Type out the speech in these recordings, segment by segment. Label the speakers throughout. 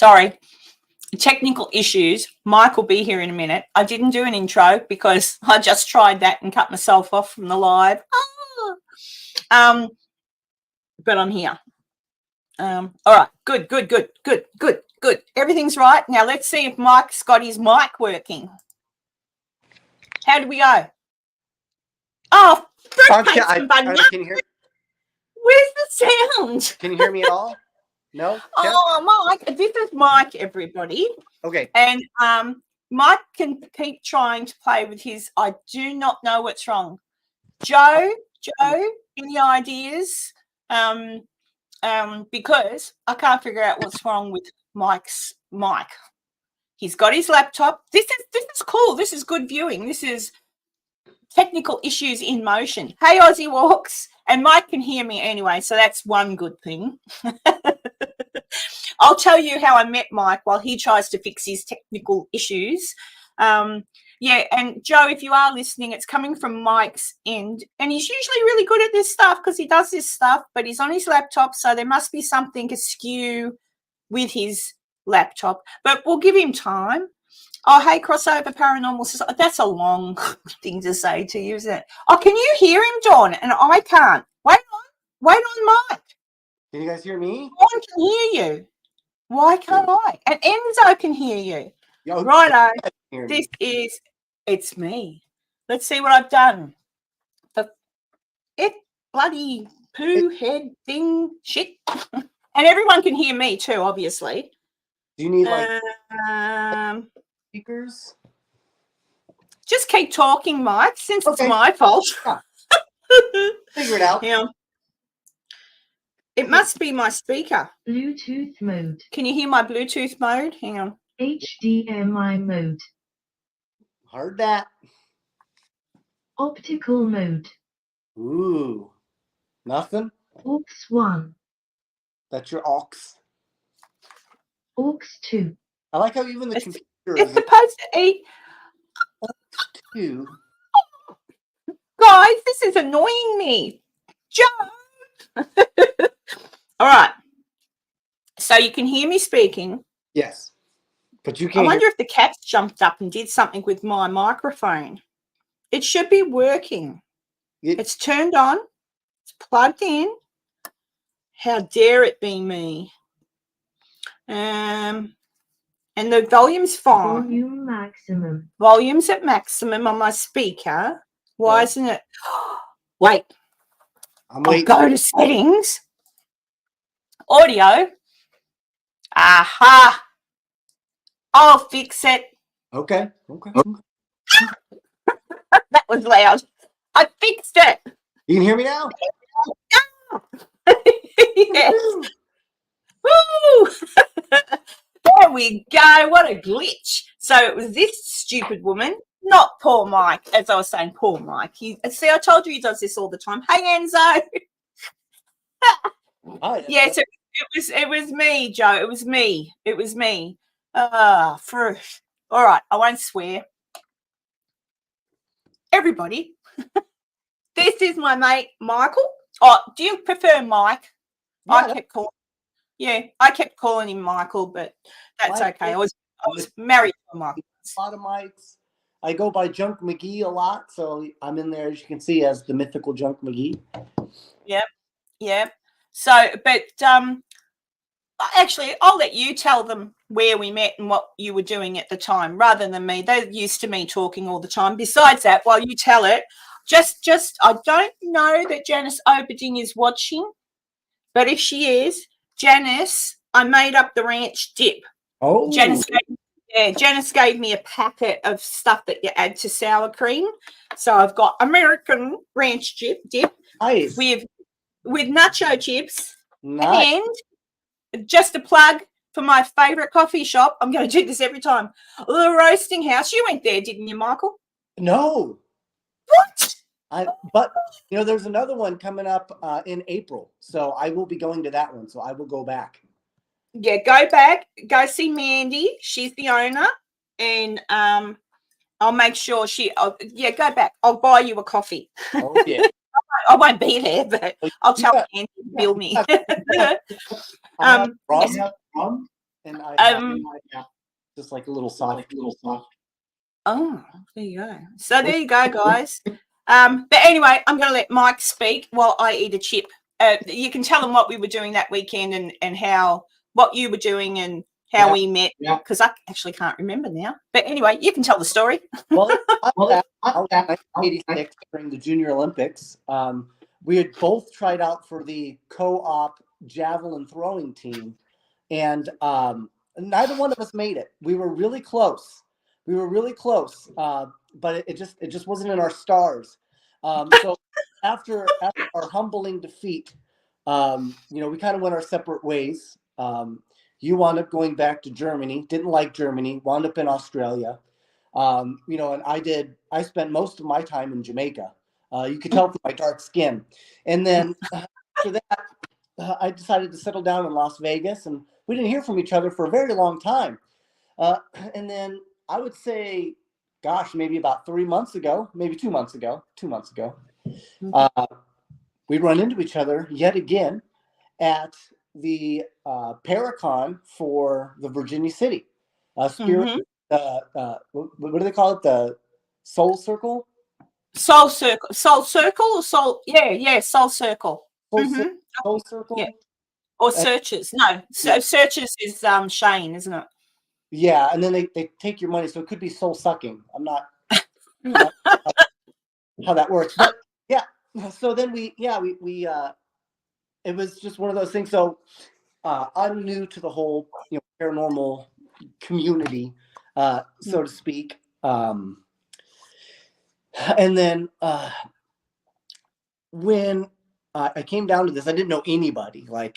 Speaker 1: Sorry. Technical issues. Mike will be here in a minute. I didn't do an intro because I just tried that and cut myself off from the live. But I'm here. All right. Good. Everything's right. Now let's see if Mike's got his mic working. How do we go? Oh,
Speaker 2: can you hear me?
Speaker 1: Where's the sound?
Speaker 2: Can you hear me at all? No?
Speaker 1: Oh, Mike. This is Mike, everybody.
Speaker 2: Okay.
Speaker 1: And Mike can keep trying to play with his I do not know what's wrong. Joe, any ideas? Because I can't figure out what's wrong with Mike's mic. He's got his laptop. This is cool. This is good viewing. This is technical issues in motion. Hey, Aussie Walks. And Mike can hear me anyway, so that's one good thing. I'll tell you how I met Mike while he tries to fix his technical issues. Yeah, and Joe, if you are listening, it's coming from Mike's end. And he's usually really good at this stuff because he does this stuff, but he's on his laptop, so there must be something askew with his laptop. But we'll give him time. Oh, hey, Crossover Paranormal Society. That's a long thing to say to you, isn't it? Oh, can you hear him, Dawn? And I can't. Wait on Mike.
Speaker 2: Can you guys hear me?
Speaker 1: Dawn can hear you. Why can't I? And Enzo can hear you.
Speaker 2: Yo,
Speaker 1: righto. It's me. Let's see what I've done. Bloody poo head thing shit. And everyone can hear me too, obviously.
Speaker 2: Do you need speakers?
Speaker 1: Just keep talking, Mike, since it's my fault.
Speaker 2: Figure it out.
Speaker 1: Yeah. It must be my speaker.
Speaker 3: Bluetooth mode.
Speaker 1: Can you hear my Bluetooth mode? Hang on.
Speaker 3: HDMI mode.
Speaker 2: Heard that.
Speaker 3: Optical mode.
Speaker 2: Ooh. Nothing?
Speaker 3: Aux 1.
Speaker 2: That's your aux.
Speaker 3: Aux 2.
Speaker 2: I like how even the computer
Speaker 1: it's supposed to eat.
Speaker 2: Aux 2.
Speaker 1: Guys, this is annoying me. Joe. All right. So you can hear me speaking.
Speaker 2: Yes. But you can't.
Speaker 1: I wonder if the cats jumped up and did something with my microphone. It should be working. It's turned on. It's plugged in. How dare it be me? And the volume's fine.
Speaker 3: Volume maximum.
Speaker 1: Volume's at maximum on my speaker. Why isn't it? Wait.
Speaker 2: I'm waiting.
Speaker 1: I'll go to settings. Audio. Aha. I'll fix it.
Speaker 2: Okay.
Speaker 1: That was loud. I fixed it.
Speaker 2: You can hear me now?
Speaker 1: Yes. Woo! There we go. What a glitch. So it was this stupid woman, not poor Mike, as I was saying, poor Mike. See, I told you he does this all the time. Hey, Enzo. Yes, it was me, Joe. It was me. All right, I won't swear. Everybody, this is my mate, Michael. Oh, do you prefer Mike?
Speaker 2: Yeah.
Speaker 1: I kept calling him Michael, but that's
Speaker 2: Mike,
Speaker 1: okay. I was married to Michael.
Speaker 2: A lot of mics. I go by Junk McGee a lot, so I'm in there, as you can see, as the mythical Junk McGee. Yep.
Speaker 1: So, but actually, I'll let you tell them where we met and what you were doing at the time, rather than me. They're used to me talking all the time. Besides that, while you tell it, just I don't know that Janice Oberding is watching, but if she is, Janice, I made up the ranch dip.
Speaker 2: Oh,
Speaker 1: Janice gave me a packet of stuff that you add to sour cream. So I've got American ranch dip
Speaker 2: nice.
Speaker 1: with nacho chips.
Speaker 2: Nice.
Speaker 1: And just a plug for my favorite coffee shop. I'm going to do this every time. The Roasting House. You went there, didn't you, Michael?
Speaker 2: No.
Speaker 1: What?
Speaker 2: But there's another one coming up in April, so I will be going to that one. So I will go back.
Speaker 1: Yeah, go back. Go see Mandy. She's the owner, and I'll make sure go back. I'll buy you a coffee.
Speaker 2: Oh yeah.
Speaker 1: I won't be there, but I'll tell Mandy to bill me.
Speaker 2: rum, and and I
Speaker 1: Um,
Speaker 2: just like a little soft.
Speaker 1: Oh, there you go. So there you go, guys. But anyway, I'm going to let Mike speak while I eat a chip. You can tell them what we were doing that weekend and how what you were doing and how we met, because I actually can't remember now. But anyway, you can tell the story.
Speaker 2: Well, I was 1986 during the Junior Olympics. We had both tried out for the co-op javelin throwing team, and neither one of us made it. We were really close. But it just wasn't in our stars. So after our humbling defeat, we kind of went our separate ways. You wound up going back to Germany. Didn't like Germany. Wound up in Australia. And I spent most of my time in Jamaica. You could tell from my dark skin. And then after that, I decided to settle down in Las Vegas, and we didn't hear from each other for a very long time. And then I would say, gosh, maybe about 3 months ago, maybe 2 months ago, we'd run into each other yet again at the Paracon for the Virginia City. Spirit, what do they call it? The Soul Circle?
Speaker 1: Soul Circle or Soul? Yeah, Soul Circle.
Speaker 2: Soul Circle?
Speaker 1: Yeah. Or Searches. No, Searches is Shane, isn't it?
Speaker 2: Yeah, and then they take your money, so it could be soul sucking. I'm not how that works, but yeah. So then we it was just one of those things. So I'm new to the whole paranormal community, so to speak. And then when I came down to this, I didn't know anybody. I'm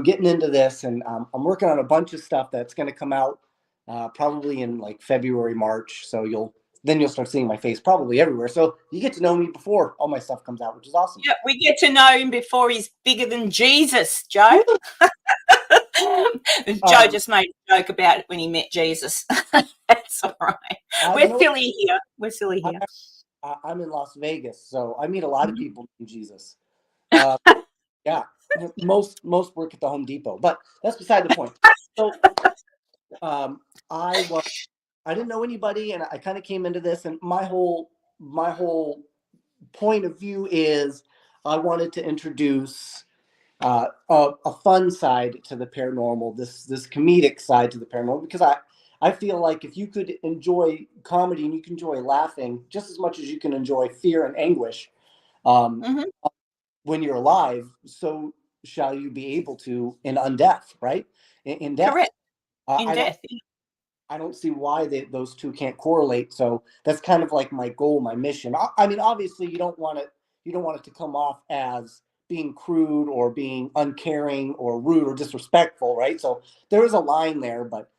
Speaker 2: getting into this, and I'm working on a bunch of stuff that's going to come out probably in like February, March. So you'll start seeing my face probably everywhere. So you get to know me before all my stuff comes out, which is awesome.
Speaker 1: Yeah, we get to know him before he's bigger than Jesus, Joe. Joe just made a joke about it when he met Jesus. That's all right. We're silly here.
Speaker 2: I'm in Las Vegas, so I meet a lot of people named Jesus. Yeah, most work at the Home Depot, but that's beside the point. So I didn't know anybody, and I kind of came into this, and my whole point of view is I wanted to introduce a fun side to the paranormal, this comedic side to the paranormal, because I feel like if you could enjoy comedy and you can enjoy laughing just as much as you can enjoy fear and anguish when you're alive, so shall you be able to in undeath, right? In death.
Speaker 1: Correct. In death.
Speaker 2: I don't see why those two can't correlate. So that's kind of like my goal, my mission. I mean, obviously, you don't want it to come off as being crude or being uncaring or rude or disrespectful, right? So there is a line there, but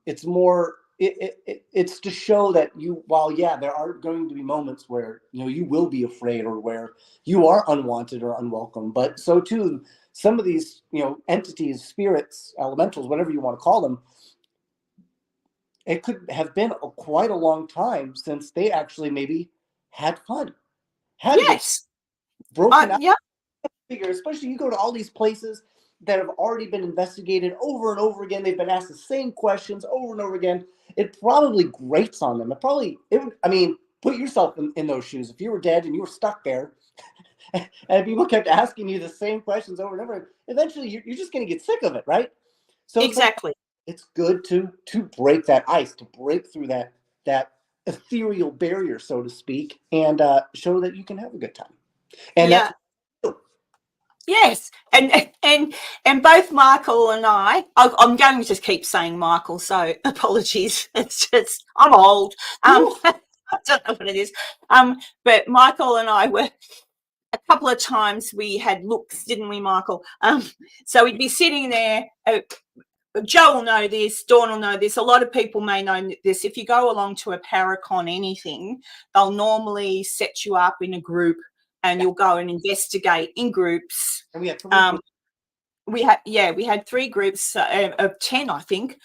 Speaker 2: it's more. It's to show that there are going to be moments where you will be afraid or where you are unwanted or unwelcome, but so too some of these entities, spirits, elementals, whatever you want to call them. It could have been quite a long time since they actually maybe had fun. Broken out. Yeah. Figure, especially you go to all these places that have already been investigated over and over again. They've been asked the same questions over and over again. It probably grates on them. Put yourself in those shoes. If you were dead and you were stuck there and people kept asking you the same questions over and over, eventually you're just going to get sick of it, right? So
Speaker 1: exactly.
Speaker 2: It's good to break that ice, to break through that ethereal barrier, so to speak, and show that you can have a good time. And
Speaker 1: yes, and both Michael and I'm going to just keep saying Michael, so apologies. It's just I'm old. I don't know what it is. But Michael and I were a couple of times we had looks, didn't we, Michael? So we'd be sitting there. Joe will know this, Dawn will know this, a lot of people may know this. If you go along to a Paracon anything, they'll normally set you up in a group and you'll go and investigate in groups.
Speaker 2: And we had 3 groups.
Speaker 1: We had 3 groups of 10, I think.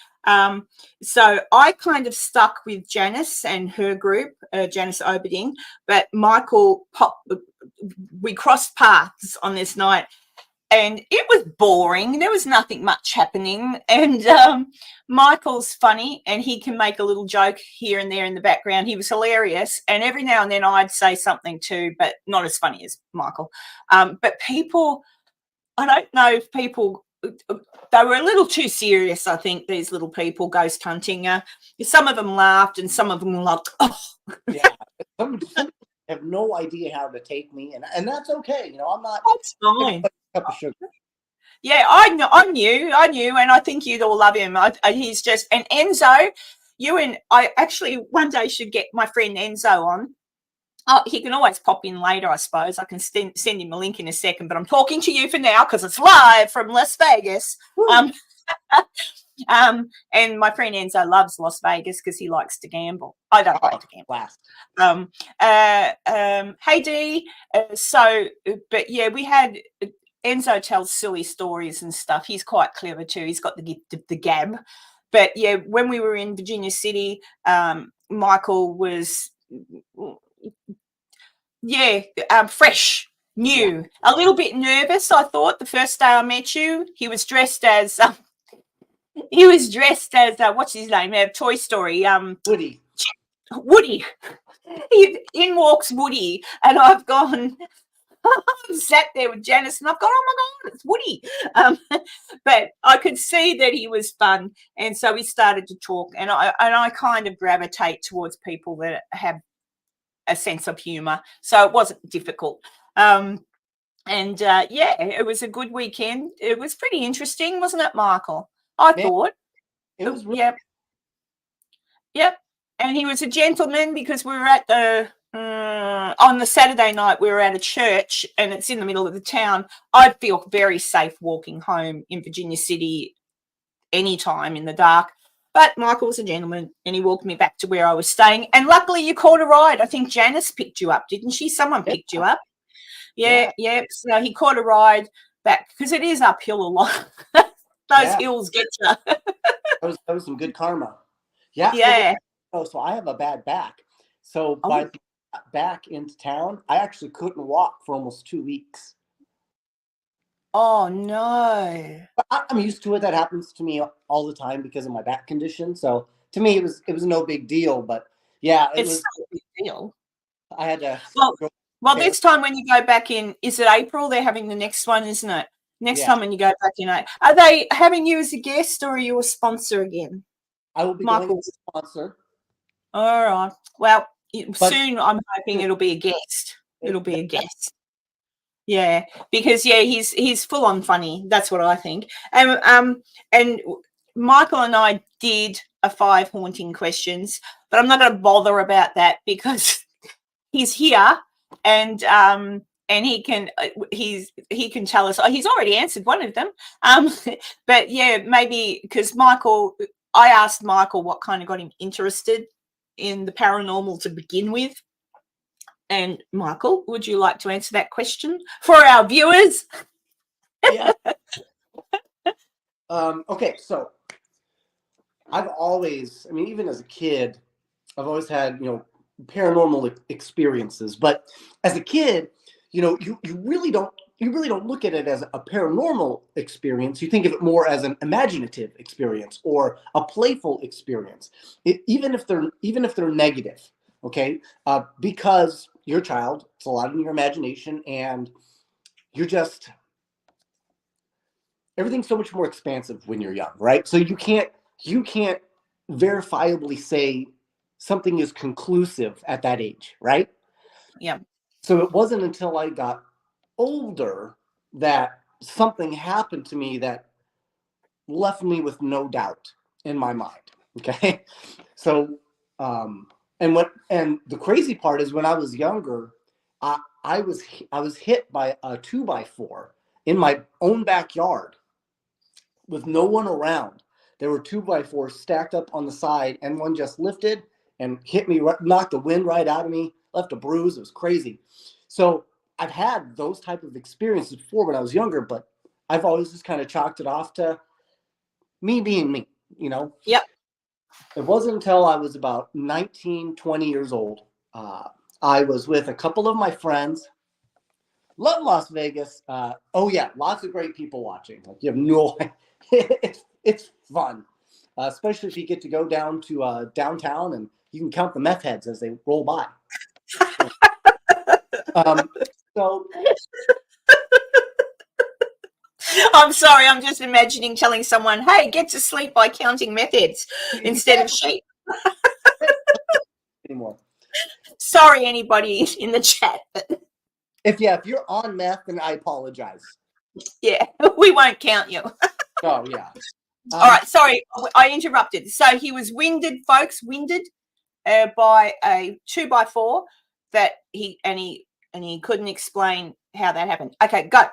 Speaker 1: So I kind of stuck with Janice and her group, Janice Oberding, but Michael we crossed paths on this night. and it was boring. There was nothing much happening. And Michael's funny, and he can make a little joke here and there in the background. He was hilarious. And every now and then I'd say something too, but not as funny as Michael. But people, I don't know if people, they were a little too serious, I think, these little people ghost hunting. Some of them laughed and some of them were like, oh.
Speaker 2: Yeah. Some have no idea how to take me, and that's okay. You know, I'm not.
Speaker 1: That's fine.
Speaker 2: Cup of sugar.
Speaker 1: Yeah, I knew, and I think you'd all love him. He's just, and Enzo, you and I actually one day should get my friend Enzo on. Oh, he can always pop in later, I suppose. I can send him a link in a second, but I'm talking to you for now because it's live from Las Vegas. And my friend Enzo loves Las Vegas because he likes to gamble. I don't like to gamble. Hey Dee. But yeah, we had Enzo tells silly stories and stuff. He's quite clever too. He's got the gift of the gab. But yeah, when we were in Virginia City, Michael was fresh, new, a little bit nervous. I thought the first day I met you, he was dressed as what's his name? Toy Story.
Speaker 2: Woody.
Speaker 1: Woody. In walks Woody, and I've gone. I sat there with Janice, and I've gone, oh my God, it's Woody. But I could see that he was fun, and so we started to talk. And I kind of gravitate towards people that have a sense of humour, so it wasn't difficult. It was a good weekend. It was pretty interesting, wasn't it, Michael? I thought
Speaker 2: it was. Really-
Speaker 1: Yep. And he was a gentleman because we were at the on the Saturday night. We were at a church, and it's in the middle of the town. I feel very safe walking home in Virginia City anytime in the dark. But Michael was a gentleman, and he walked me back to where I was staying. And luckily, you caught a ride. I think Janice picked you up, didn't she? Someone picked you up. Yeah. So he caught a ride back because it is uphill a lot. Those hills get you.
Speaker 2: that was some good karma. Yeah.
Speaker 1: Yeah.
Speaker 2: So I have a bad back. So by back into town, I actually couldn't walk for almost 2 weeks.
Speaker 1: Oh no!
Speaker 2: But I'm used to it. That happens to me all the time because of my back condition. So to me, it was no big deal. But yeah,
Speaker 1: it's not a big deal.
Speaker 2: I had to.
Speaker 1: Well, this time when you go back in, is it April? They're having the next one, isn't it? Next time when you go back in, are they having you as a guest or are you a sponsor again?
Speaker 2: I will be going as a sponsor.
Speaker 1: All right. Well, soon I'm hoping it'll be a guest. It'll be a guest. Yeah, because he's full on funny. That's what I think. And Michael and I did a 5 haunting questions, but I'm not going to bother about that because he's here and he can tell us. He's already answered one of them. But yeah, maybe because I asked Michael what kind of got him interested in the paranormal to begin with. And Michael, would you like to answer that question for our viewers?
Speaker 2: Yeah. Okay, so I've always, even as a kid, I've always had, paranormal experiences. But as a kid, you really don't look at it as a paranormal experience. You think of it more as an imaginative experience or a playful experience, even if they're negative. Okay, because you're a child, it's a lot in your imagination, and everything's so much more expansive when you're young, right? So you can't verifiably say something is conclusive at that age, right?
Speaker 1: Yeah.
Speaker 2: So it wasn't until I got older that something happened to me that left me with no doubt in my mind. Okay, so and the crazy part is when I was younger, I was hit by a 2x4 in my own backyard with no one around. There were 2x4s stacked up on the side, and one just lifted and hit me, knocked the wind right out of me, left a bruise. It was crazy. So I've had those type of experiences before when I was younger, but I've always just kind of chalked it off to me being me,
Speaker 1: Yep.
Speaker 2: It wasn't until I was about 19, 20 years old. I was with a couple of my friends, Love Las Vegas. Oh yeah, lots of great people watching. Like you have no, it's fun, especially if you get to go down to downtown and you can count the meth heads as they roll by. Um, so
Speaker 1: I'm sorry, I'm just imagining telling someone, hey, get to sleep by counting methods instead of sheep.
Speaker 2: anymore.
Speaker 1: Sorry, anybody in the chat. But
Speaker 2: If you're on meth, then I apologize.
Speaker 1: yeah, we won't count you.
Speaker 2: Oh yeah.
Speaker 1: All right, sorry, I interrupted. So he was winded, folks, by a 2x4 that he couldn't explain how that happened. Okay, go.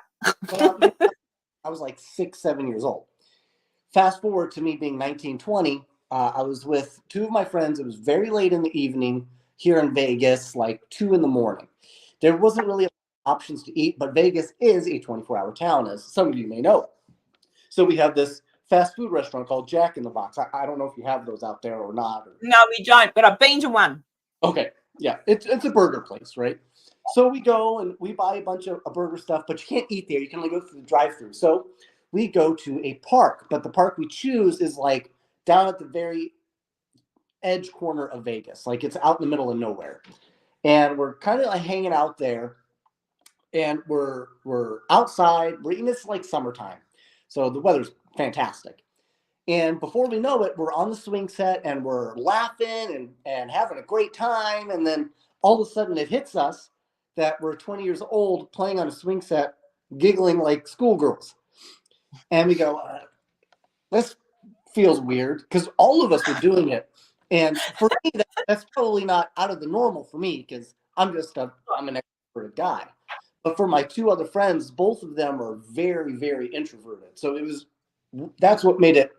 Speaker 2: I was like 6, 7 years old. Fast forward to me being 19, 20. I was with two of my friends. It was very late in the evening here in Vegas, like 2 a.m. There wasn't really options to eat, but Vegas is a 24-hour town, as some of you may know. So we have this fast food restaurant called Jack in the Box. I don't know if you have those out there or not.
Speaker 1: No, we don't, but I've been to one.
Speaker 2: Okay, yeah, it's a burger place, right? So we go and we buy a bunch of burger stuff, but you can't eat there. You can only go through the drive-thru. So we go to a park, but the park we choose is like down at the very edge corner of Vegas. Like it's out in the middle of nowhere. And we're kind of like hanging out there and we're outside. It's like summertime. So the weather's fantastic. And before we know it, we're on the swing set and we're laughing and having a great time. And then all of a sudden it hits us that we're 20 years old playing on a swing set, giggling like schoolgirls. And we go, this feels weird because all of us were doing it. And for me, that's probably not out of the normal for me because I'm an extroverted guy. But for my two other friends, both of them are very, very introverted. So that's what made it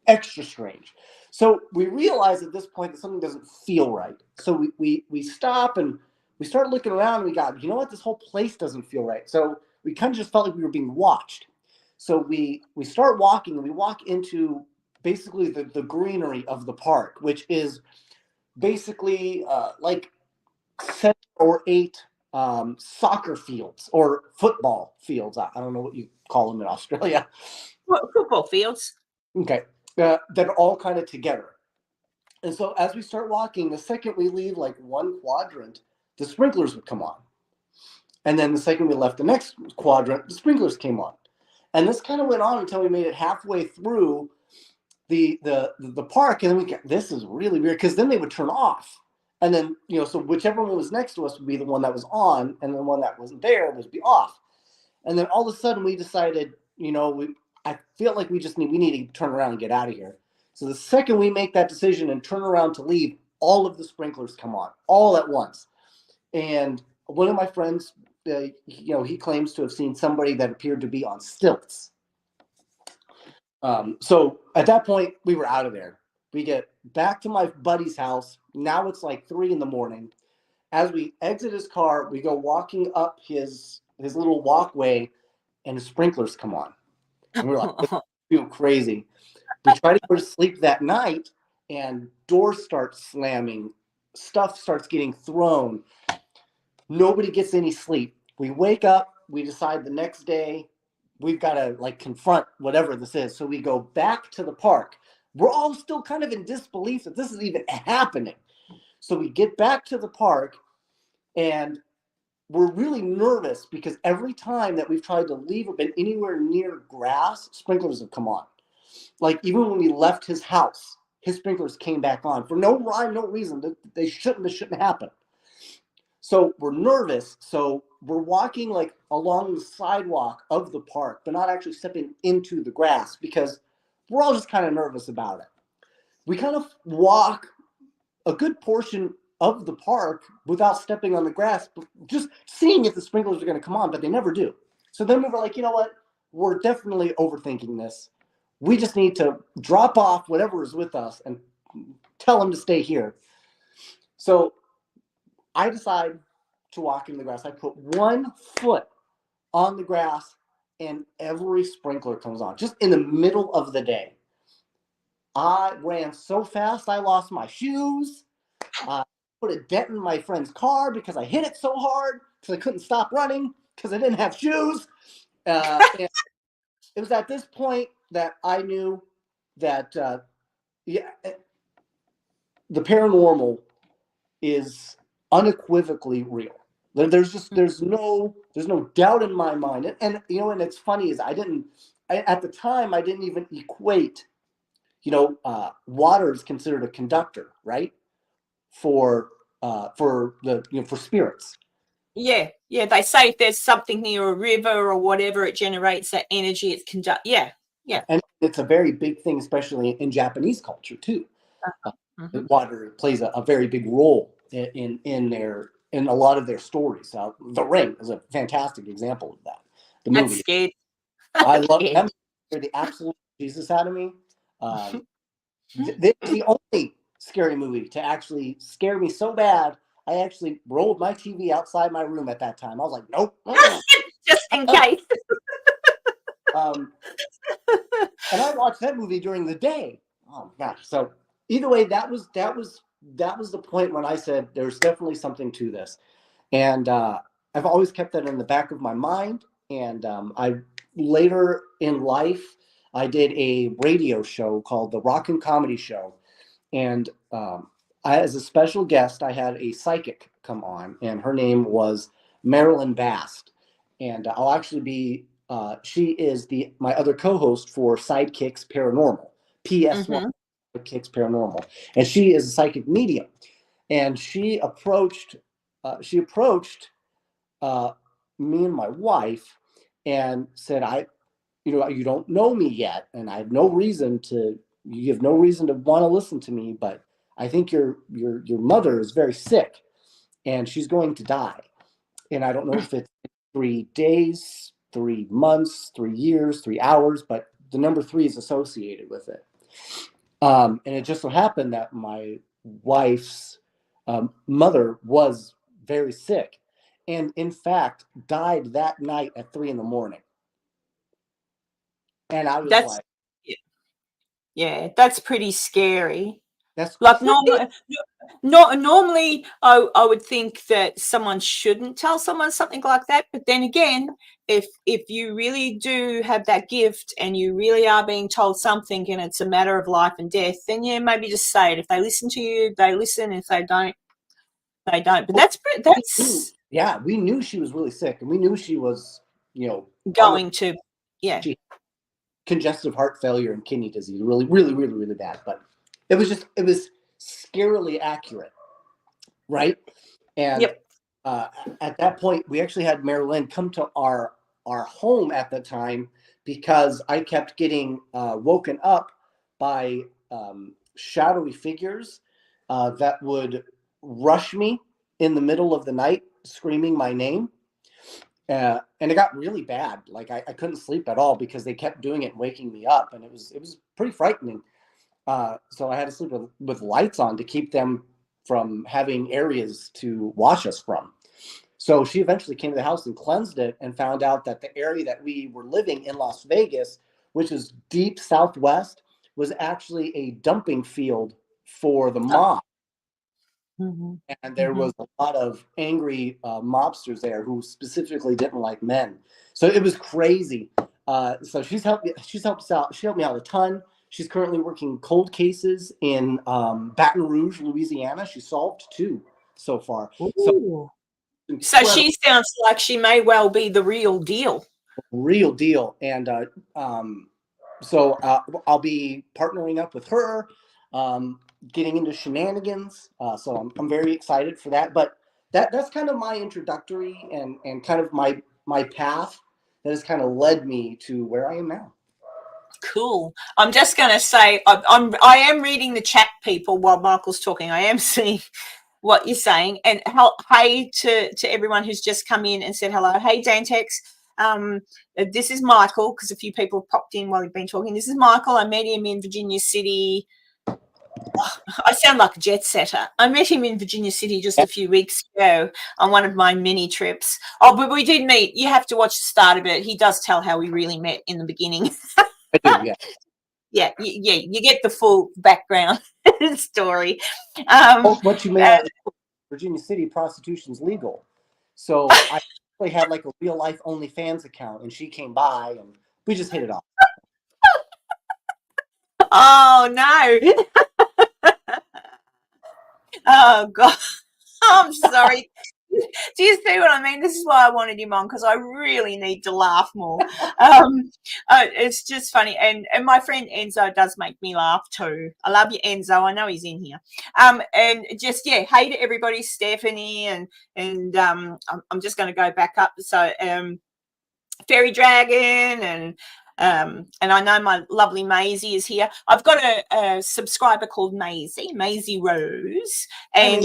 Speaker 2: extra strange. So we realize at this point that something doesn't feel right. So we stop and we start looking around and we got, you know what, this whole place doesn't feel right. So we kind of just felt like we were being watched. So we start walking and we walk into basically the greenery of the park, which is basically like 7 or 8 soccer fields or football fields. I don't know what you call them in Australia.
Speaker 1: Football fields.
Speaker 2: Okay. That are all kind of together. And so as we start walking, the second we leave like one quadrant, the sprinklers would come on. And then the second we left the next quadrant, the sprinklers came on. And this kind of went on until we made it halfway through the park. And then we got, this is really weird because then they would turn off. And then, so whichever one was next to us would be the one that was on, and the one that wasn't there would be off. And then all of a sudden we decided, I feel like we need to turn around and get out of here. So the second we make that decision and turn around to leave, all of the sprinklers come on all at once. And one of my friends, he claims to have seen somebody that appeared to be on stilts. So at that point, we were out of there. We get back to my buddy's house. Now it's like 3 a.m. As we exit his car, we go walking up his little walkway, and the sprinklers come on. And we're like, this is crazy. We try to go to sleep that night, and doors start slamming. Stuff starts getting thrown. Nobody gets any sleep. We wake up. We decide the next day we've got to confront whatever this is. So we go back to the park. We're all still kind of in disbelief that this is even happening. So we get back to the park, and we're really nervous because every time that we've tried to leave or been anywhere near grass, sprinklers have come on. Like even when we left his house, his sprinklers came back on for no rhyme, no reason. This shouldn't happen. So we're nervous. So we're walking along the sidewalk of the park, but not actually stepping into the grass because we're all just kind of nervous about it. We kind of walk a good portion of the park without stepping on the grass, but just seeing if the sprinklers are going to come on, but they never do. So then we were like, you know what? We're definitely overthinking this. We just need to drop off whatever is with us and tell them to stay here. So I decide to walk in the grass. I put one foot on the grass and every sprinkler comes on, just in the middle of the day. I ran so fast, I lost my shoes. I put a dent in my friend's car because I hit it so hard because I couldn't stop running. because I didn't have shoes. And it was at this point that I knew that yeah, the paranormal is unequivocally real. There's no doubt in my mind. And you know, and it's funny is at the time I didn't even equate, water is considered a conductor, right? For for spirits.
Speaker 1: Yeah, yeah. They say if there's something near a river or whatever, it generates that energy. It's Yeah, yeah.
Speaker 2: And it's a very big thing, especially in Japanese culture too.
Speaker 1: Mhm.
Speaker 2: Water plays a very big role in a lot of their stories. The Ring is a fantastic example of that. The
Speaker 1: That's
Speaker 2: movie.
Speaker 1: scared.
Speaker 2: I love
Speaker 1: Yeah.
Speaker 2: them. They're the absolute Jesus out of me. It's the only scary movie to actually scare me so bad. I actually rolled my TV outside my room at that time. I was like, nope.
Speaker 1: Just in case.
Speaker 2: And I watched that movie during the day. Oh gosh! So either way, that was the point when I said there's definitely something to this, and I've always kept that in the back of my mind. And I later in life, I did a radio show called the Rock and Comedy Show, and as a special guest, I had a psychic come on, and her name was Marilyn Bast, and I'll actually be. She is my other co-host for Psydkicks Paranormal, PS1 Psydkicks Paranormal, and she is a psychic medium. And she approached me and my wife and said, you don't know me yet, and I have no reason to. You have no reason to want to listen to me, but I think your mother is very sick, and she's going to die. And I don't know if it's 3 days, 3 months, 3 years, 3 hours, but the number 3 is associated with it. And it just so happened that my wife's mother was very sick, and in fact died that night at 3 in the morning. And I was
Speaker 1: That's
Speaker 2: like,
Speaker 1: yeah, that's pretty scary.
Speaker 2: that's
Speaker 1: Like
Speaker 2: crazy.
Speaker 1: normally, I would think that someone shouldn't tell someone something like that. But then again, if you really do have that gift and you really are being told something and it's a matter of life and death, then yeah, maybe just say it. If they listen to you, they listen. If they don't, they don't. But that's
Speaker 2: Yeah, we knew she was really sick, and we knew she was,
Speaker 1: going to, yeah.
Speaker 2: she congestive heart failure and kidney disease, really, really, really, really bad. But it was scarily accurate, right? And
Speaker 1: Yep.
Speaker 2: At that point, we actually had Marilyn come to our home at the time because I kept getting woken up by shadowy figures that would rush me in the middle of the night, screaming my name. And it got really bad. Like I couldn't sleep at all because they kept doing it and waking me up, and it was pretty frightening. So I had to sleep with lights on to keep them from having areas to watch us from. So she eventually came to the house and cleansed it and found out that the area that we were living in Las Vegas, which is deep southwest, was actually a dumping field for the mob.
Speaker 1: Mm-hmm.
Speaker 2: And there was a lot of angry mobsters there who specifically didn't like men. So it was crazy. So she's helped us out. She helped me out a ton. She's currently working cold cases in Baton Rouge, Louisiana. She solved 2 so far.
Speaker 1: So she sounds like she may well be the real deal.
Speaker 2: Real deal. And so I'll be partnering up with her, getting into shenanigans. So I'm very excited for that. But that's kind of my introductory and kind of my path that has kind of led me to where I am now.
Speaker 1: Cool. I'm just going to say I am reading the chat, people, while Michael's talking. I am seeing what you're saying. And hey to everyone who's just come in and said hello. Hey, Dantex. This is Michael, because a few people have popped in while we've been talking. This is Michael. I met him in Virginia City. I sound like a jet setter. I met him in Virginia City just a few weeks ago on one of my mini trips. Oh, but we did meet. You have to watch the start of it. He does tell how we really met in the beginning.
Speaker 2: I do, yeah.
Speaker 1: Yeah, you get the full background story.
Speaker 2: What you may not know, Virginia City, prostitution's legal. So We had like a real life OnlyFans account, and she came by, and we just hit it off.
Speaker 1: Oh no. Oh God. I'm sorry. Do you see what I mean? This is why I wanted him on, because I really need to laugh more. It's just funny, and my friend Enzo does make me laugh too. I love you, Enzo. I know he's in here. And just hey to everybody, Stephanie, and I'm just going to go back up. So Fairy Dragon and I know my lovely Maisie is here. I've got a subscriber called Maisie Rose, and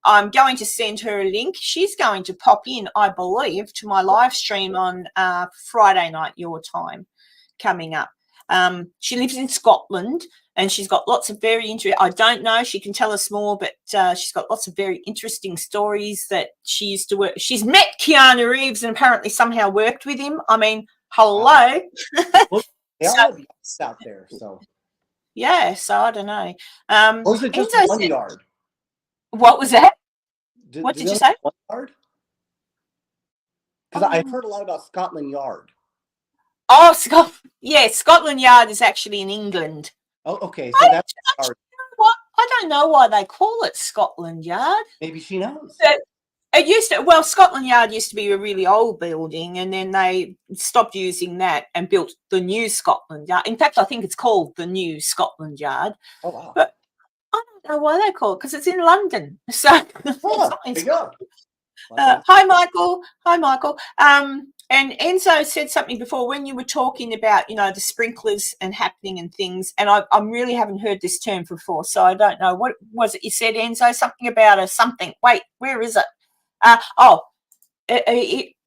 Speaker 1: I'm going to send her a link. She's going to pop in, I believe, to my live stream on Friday night, your time, coming up. She lives in Scotland, and she's got lots of very interesting, I don't know, she can tell us more, but she's got lots of very interesting stories that she used to work. She's met Keanu Reeves and apparently somehow worked with him. I mean, hello.
Speaker 2: Well, they all have yards out there, so.
Speaker 1: Yeah, so I don't know.
Speaker 2: Or is it just
Speaker 1: Enzo
Speaker 2: one
Speaker 1: said,
Speaker 2: yard?
Speaker 1: what was that? What did you say?
Speaker 2: One yard? Because I've heard a lot about Scotland Yard.
Speaker 1: Oh, Scotland Yard is actually in England.
Speaker 2: Oh, okay. So that's yard.
Speaker 1: What? I don't know why they call it Scotland Yard.
Speaker 2: Maybe she knows.
Speaker 1: It used to, well, Scotland Yard used to be a really old building, and then they stopped using that and built the new Scotland Yard. In fact, I think it's called the new Scotland Yard.
Speaker 2: Oh, wow.
Speaker 1: But I don't know why they call it, because it's in London. So
Speaker 2: Oh, there you go.
Speaker 1: Hi, Michael. Hi, Michael. And Enzo said something before when you were talking about, the sprinklers and happening and things, and I really haven't heard this term before, so I don't know. What was it you said, Enzo? Something about a something. Wait, where is it?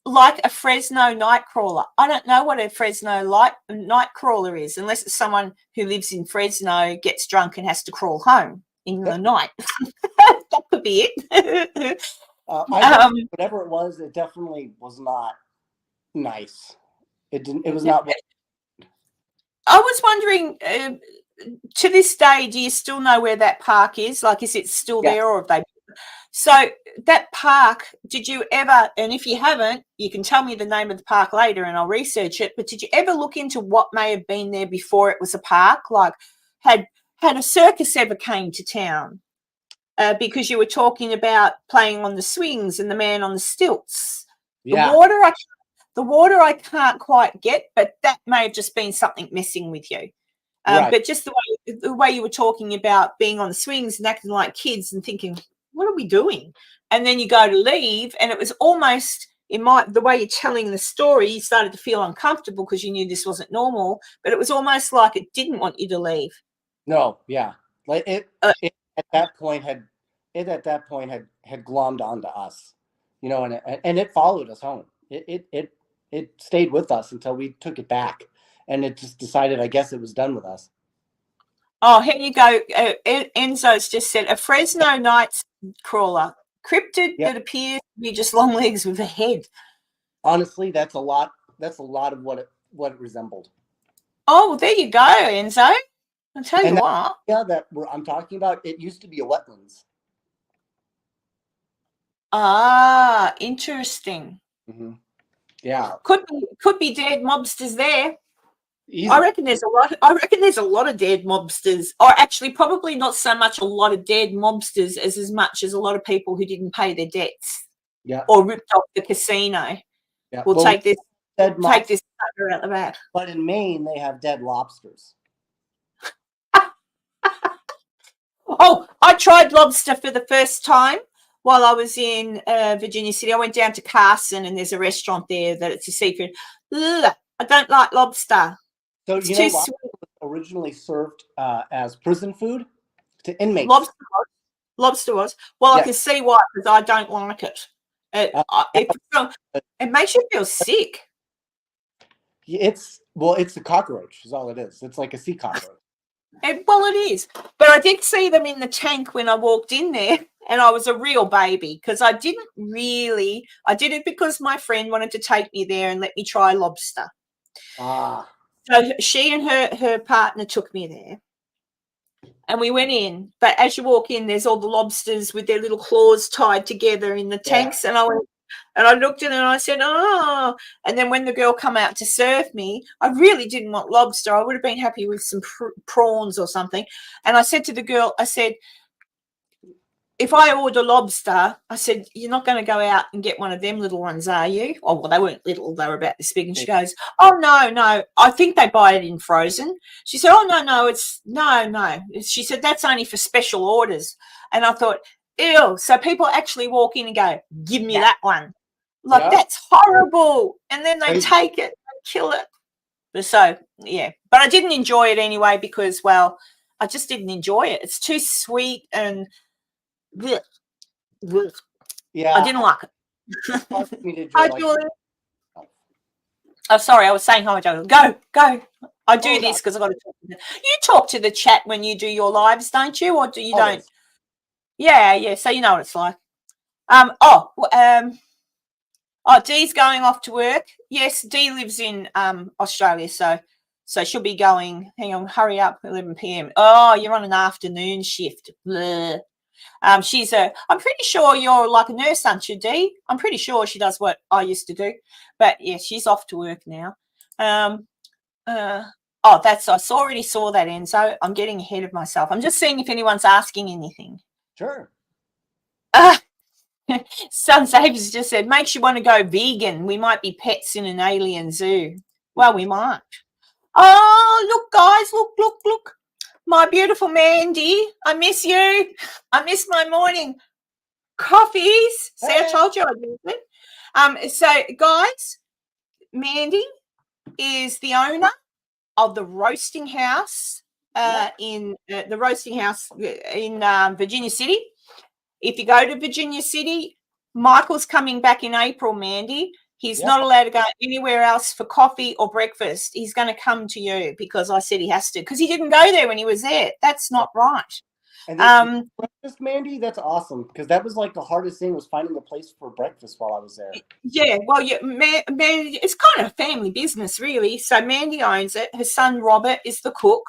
Speaker 1: Like a Fresno night crawler. I don't know what a Fresno night crawler is, unless it's someone who lives in Fresno, gets drunk and has to crawl home in the night. That could be it.
Speaker 2: Whatever it was, it definitely was not nice. It didn't. It was not.
Speaker 1: I was wondering. To this day, do you still know where that park is? Like, is it still there, or have they? So that park, did you ever? And if you haven't, you can tell me the name of the park later, and I'll research it. But did you ever look into what may have been there before it was a park? Like, had a circus ever came to town? Because you were talking about playing on the swings and the man on the stilts.
Speaker 2: Yeah.
Speaker 1: The water I can't quite get, but that may have just been something messing with you.
Speaker 2: Right.
Speaker 1: But just the way you were talking about being on the swings and acting like kids and thinking, what are we doing? And then you go to leave, and it was almost the way you're telling the story, you started to feel uncomfortable because you knew this wasn't normal, but it was almost like it didn't want you to leave.
Speaker 2: No, yeah. Like it at that point had glommed onto us, and it followed us home. It stayed with us until we took it back, and it just decided, I guess, it was done with us.
Speaker 1: Oh, here you go. Enzo's just said a Fresno night crawler, cryptid that appears to be just long legs with a head.
Speaker 2: Honestly, that's a lot. That's a lot of what it resembled.
Speaker 1: Oh, well, there you go, Enzo. I'll tell you what.
Speaker 2: Yeah, that I'm talking about. It used to be a wetlands.
Speaker 1: Ah, interesting.
Speaker 2: Mm-hmm. Yeah,
Speaker 1: could be dead mobsters there.
Speaker 2: Easy.
Speaker 1: I reckon there's a lot of dead mobsters, or actually probably not so much a lot of dead mobsters as much as a lot of people who didn't pay their debts.
Speaker 2: Yeah.
Speaker 1: Or ripped off the casino.
Speaker 2: Yeah.
Speaker 1: We'll take this sucker out the back.
Speaker 2: But in Maine, they have dead lobsters.
Speaker 1: Oh, I tried lobster for the first time while I was in Virginia City. I went down to Carson, and there's a restaurant there that it's a seafood. Ugh, I don't like lobster.
Speaker 2: So
Speaker 1: it's
Speaker 2: you know, lobster was originally served as prison food to inmates.
Speaker 1: Lobster was. Well, I can see why, because I don't like it. It makes you feel sick.
Speaker 2: It's a cockroach is all it is. It's like a sea cockroach.
Speaker 1: Well, it is. But I did see them in the tank when I walked in there, and I was a real baby because I did it because my friend wanted to take me there and let me try lobster.
Speaker 2: Ah.
Speaker 1: So she and her partner took me there, and we went in. But as you walk in, there's all the lobsters with their little claws tied together in the tanks. And I went, And I looked at it and I said, oh. And then when the girl come out to serve me, I really didn't want lobster. I would have been happy with some prawns or something. And I said to the girl, I said, if I order lobster, I said, you're not going to go out and get one of them little ones, are you? Oh, well, they weren't little. They were about this big. And she goes, oh, no. I think they buy it in frozen. She said, oh, no. No. She said, that's only for special orders. And I thought, ew. So people actually walk in and go, give me that one. Like, that's horrible. And then they take it and kill it. So, yeah. But I didn't enjoy it anyway because, well, I just didn't enjoy it. It's too sweet and
Speaker 2: Yeah,
Speaker 1: I didn't like it.
Speaker 2: Hi,
Speaker 1: Julie. Oh, sorry, I was saying hi, Julie. Go. I do this because I've got to talk to them. You talk to the chat when you do your lives, don't you? Or do you don't? Yeah. So you know what it's like. Dee's going off to work. Yes, Dee lives in Australia, so she'll be going. Hang on, hurry up, 11 p.m. Oh, you're on an afternoon shift. Blah. I'm pretty sure you're like a nurse, aren't you, Dee? I'm pretty sure she does what I used to do. But yeah, she's off to work now. I already saw that, Enzo. I'm getting ahead of myself. I'm just seeing if anyone's asking anything.
Speaker 2: Sure.
Speaker 1: Sun Savers just said, makes you want to go vegan. We might be pets in an alien zoo. Well, we might. Oh, look, guys, look. My beautiful Mandy, I miss you. I miss my morning coffees. See, I told you I did it. So, guys, Mandy is the owner of the roasting house in Virginia City. If you go to Virginia City, Michael's coming back in April, Mandy. He's not allowed to go anywhere else for coffee or breakfast. He's going to come to you because I said he has to, because he didn't go there when he was there. That's not right.
Speaker 2: And breakfast, Mandy, that's awesome, because that was like the hardest thing, was finding a place for breakfast while I was there.
Speaker 1: Yeah, well, Mandy, it's kind of a family business, really. So Mandy owns it. Her son Robert is the cook.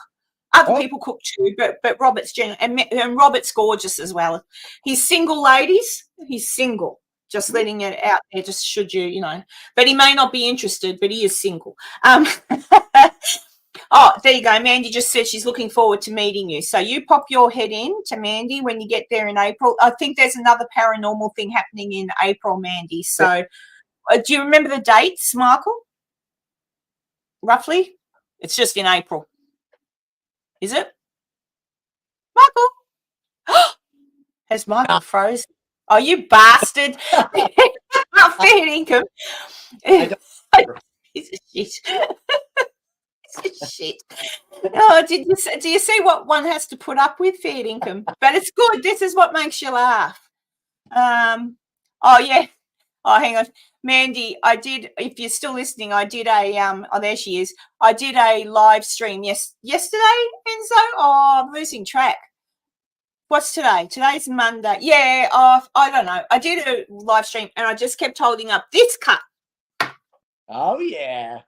Speaker 1: Other people cook too, but Robert's general, and Robert's gorgeous as well. He's single, ladies. He's single. Just letting it out there, just should you know. But he may not be interested, but he is single. Oh, there you go. Mandy just said she's looking forward to meeting you. So you pop your head in to Mandy when you get there in April. I think there's another paranormal thing happening in April, Mandy. So do you remember the dates, Michael? Roughly? It's just in April. Is it? Michael? Has Michael frozen? Oh, you bastard. Not fair income. It's a shit. It's a shit. Oh, do you see what one has to put up with, fair income? But it's good. This is what makes you laugh. Oh, yeah. Oh, hang on. Mandy, I did, if you're still listening, I did a, there she is. I did a live stream yesterday, Enzo. Oh, I'm losing track. What's today? Today's Monday. Yeah, I don't know. I did a live stream and I just kept holding up this cup.
Speaker 2: Oh, yeah.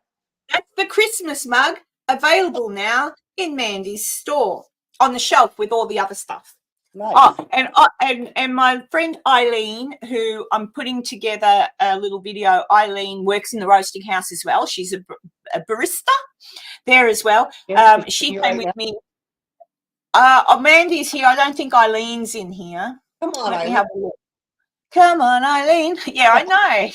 Speaker 1: That's the Christmas mug, available now in Mandy's store on the shelf with all the other stuff.
Speaker 2: Nice.
Speaker 1: Oh, and my friend Eileen, who I'm putting together a little video. Eileen works in the roasting house as well. She's a barista there as well. She came with me. Mandy's here. I don't think Eileen's in here.
Speaker 2: Come on,
Speaker 1: Let me
Speaker 2: Eileen.
Speaker 1: have a look. Come on, Eileen. Yeah, I know.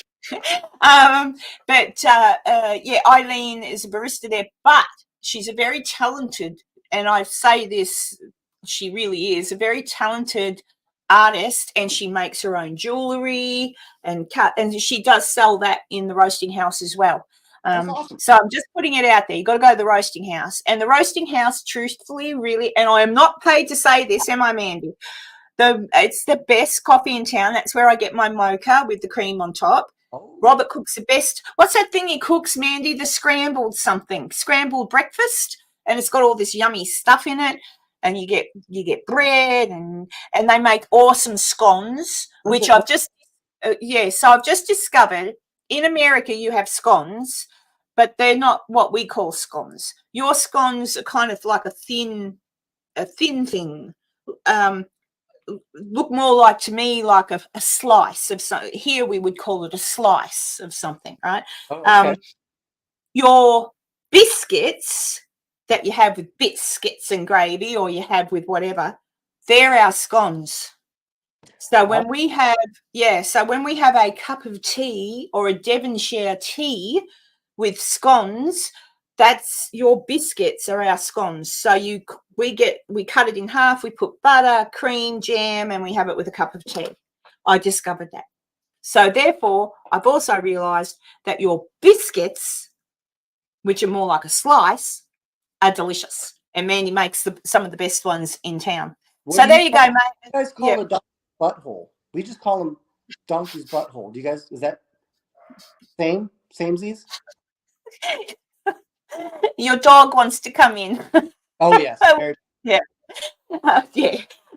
Speaker 1: Yeah, Eileen is a barista there, but she's a very talented, and I say this, she really is a very talented artist, and she makes her own jewelry and she does sell that in the roasting house as well.
Speaker 2: Awesome.
Speaker 1: So I'm just putting it out there. You got to go to the roasting house, and the roasting house, truthfully, really, and I am not paid to say this, am I, Mandy? It's the best coffee in town. That's where I get my mocha with the cream on top.
Speaker 2: Oh.
Speaker 1: Robert cooks the best. What's that thing he cooks, Mandy? The scrambled breakfast, and it's got all this yummy stuff in it. And you get bread, and they make awesome scones, which I've just So I've just discovered in America you have scones, but they're not what we call scones. Your scones are kind of like a thin thing. look more like, to me, like a slice of something. Here we would call it a slice of something, right?
Speaker 2: Oh, okay.
Speaker 1: Your biscuits that you have with biscuits and gravy, or you have with whatever, they're our scones. So when we have, when we have a cup of tea or a Devonshire tea with scones, that's your biscuits are our scones. So we cut it in half, we put butter, cream, jam, and we have it with a cup of tea. I discovered that. So therefore, I've also realised that your biscuits, which are more like a slice, are delicious. And Mandy makes some of the best ones in town. So there you go, mate.
Speaker 2: You guys call a donkey butthole. We just call them donkey's butthole. Do you guys, is that samesies?
Speaker 1: Your dog wants to come in.
Speaker 2: Oh, yes.
Speaker 1: Yeah.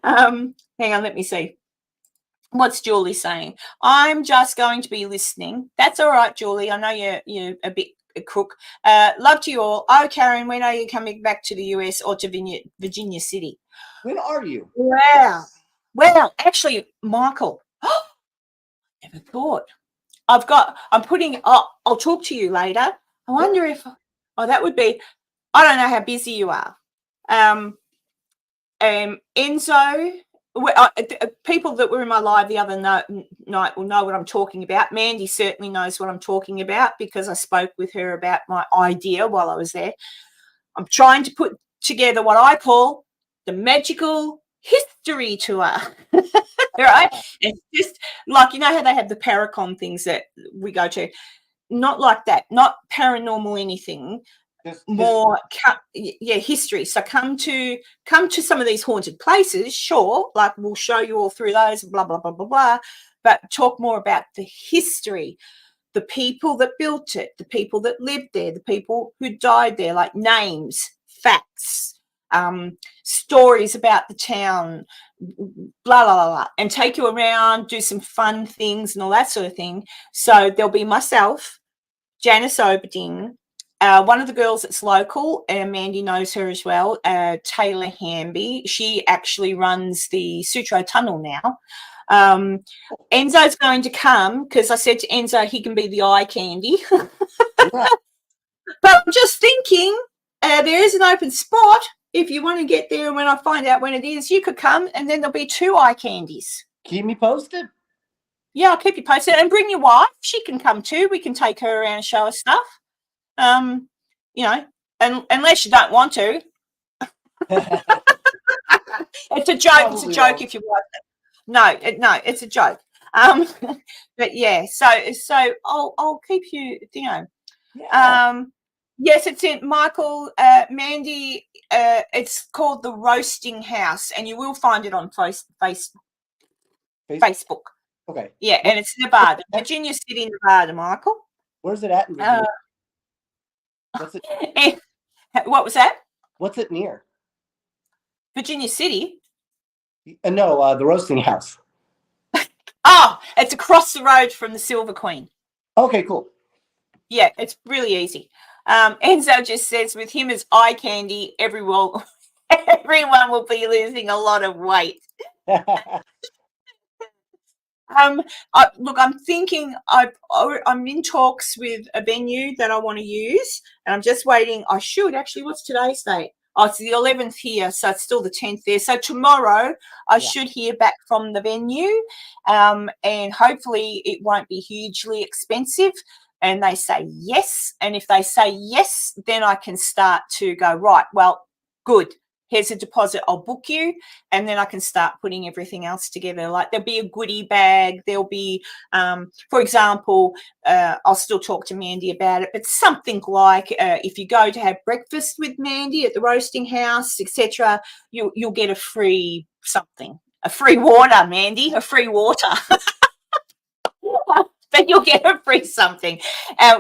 Speaker 1: Hang on, let me see. What's Julie saying? I'm just going to be listening. That's all right, Julie. I know you're a bit a crook. Love to you all. Oh, Karen, when are you coming back to the US or to Virginia City?
Speaker 2: When are you?
Speaker 1: Wow. Well, actually, Michael, never thought. I'll talk to you later. I wonder if, that would be, I don't know how busy you are. Enzo, people that were in my live the other night will know what I'm talking about. Mandy certainly knows what I'm talking about because I spoke with her about my idea while I was there. I'm trying to put together what I call the magical history tour. Right? It's just like, you know how they have the Paracon things that we go to? Not like that, not paranormal anything.
Speaker 2: Just
Speaker 1: more history. So come to some of these haunted places, sure, like we'll show you all through those, blah blah blah blah blah, but talk more about the history, the people that built it, the people that lived there, the people who died there, like names, facts, stories about the town, blah blah blah blah, and take you around, do some fun things and all that sort of thing. So there'll be myself, Janice Oberding, one of the girls that's local, Mandy knows her as well, Taylor Hamby. She actually runs the Sutro Tunnel now. Enzo's going to come because I said to Enzo he can be the eye candy.
Speaker 2: right.
Speaker 1: But I'm just thinking there is an open spot. If you want to get there, and when I find out when it is, you could come and then there'll be 2 eye candies.
Speaker 2: Keep me posted.
Speaker 1: Yeah, I'll keep you posted. And bring your wife. She can come too. We can take her around and show her stuff. You know, and unless you don't want to. It's a joke. It's a joke if you want it. No, it's a joke. But yeah, so I'll keep you, you know.
Speaker 2: Yeah.
Speaker 1: Yes, it's in Michael, Mandy. It's called the Roasting House, and you will find it on Facebook.
Speaker 2: Okay.
Speaker 1: Yeah, and it's Nevada, Virginia City, Nevada, Michael.
Speaker 2: Where's it at in Virginia? What's it?
Speaker 1: What was that?
Speaker 2: What's it near?
Speaker 1: Virginia City.
Speaker 2: No, the roasting house.
Speaker 1: Oh, it's across the road from the Silver Queen.
Speaker 2: Okay, cool.
Speaker 1: Yeah, it's really easy. Enzo just says with him as eye candy, everyone will be losing a lot of weight. Look, I'm thinking I'm in talks with a venue that I want to use, and I'm just waiting. I should actually. What's today's date? Oh, it's the 11th here, so it's still the 10th there. So tomorrow I should hear back from the venue, and hopefully it won't be hugely expensive. And they say yes, and if they say yes, then I can start to go, right, well, good. Here's a deposit, I'll book you, and then I can start putting everything else together. Like there'll be a goodie bag, there'll be, for example, I'll still talk to Mandy about it, but something like if you go to have breakfast with Mandy at the roasting house, etc., you'll get a free something, a free water, Mandy, a free water. But you'll get a free something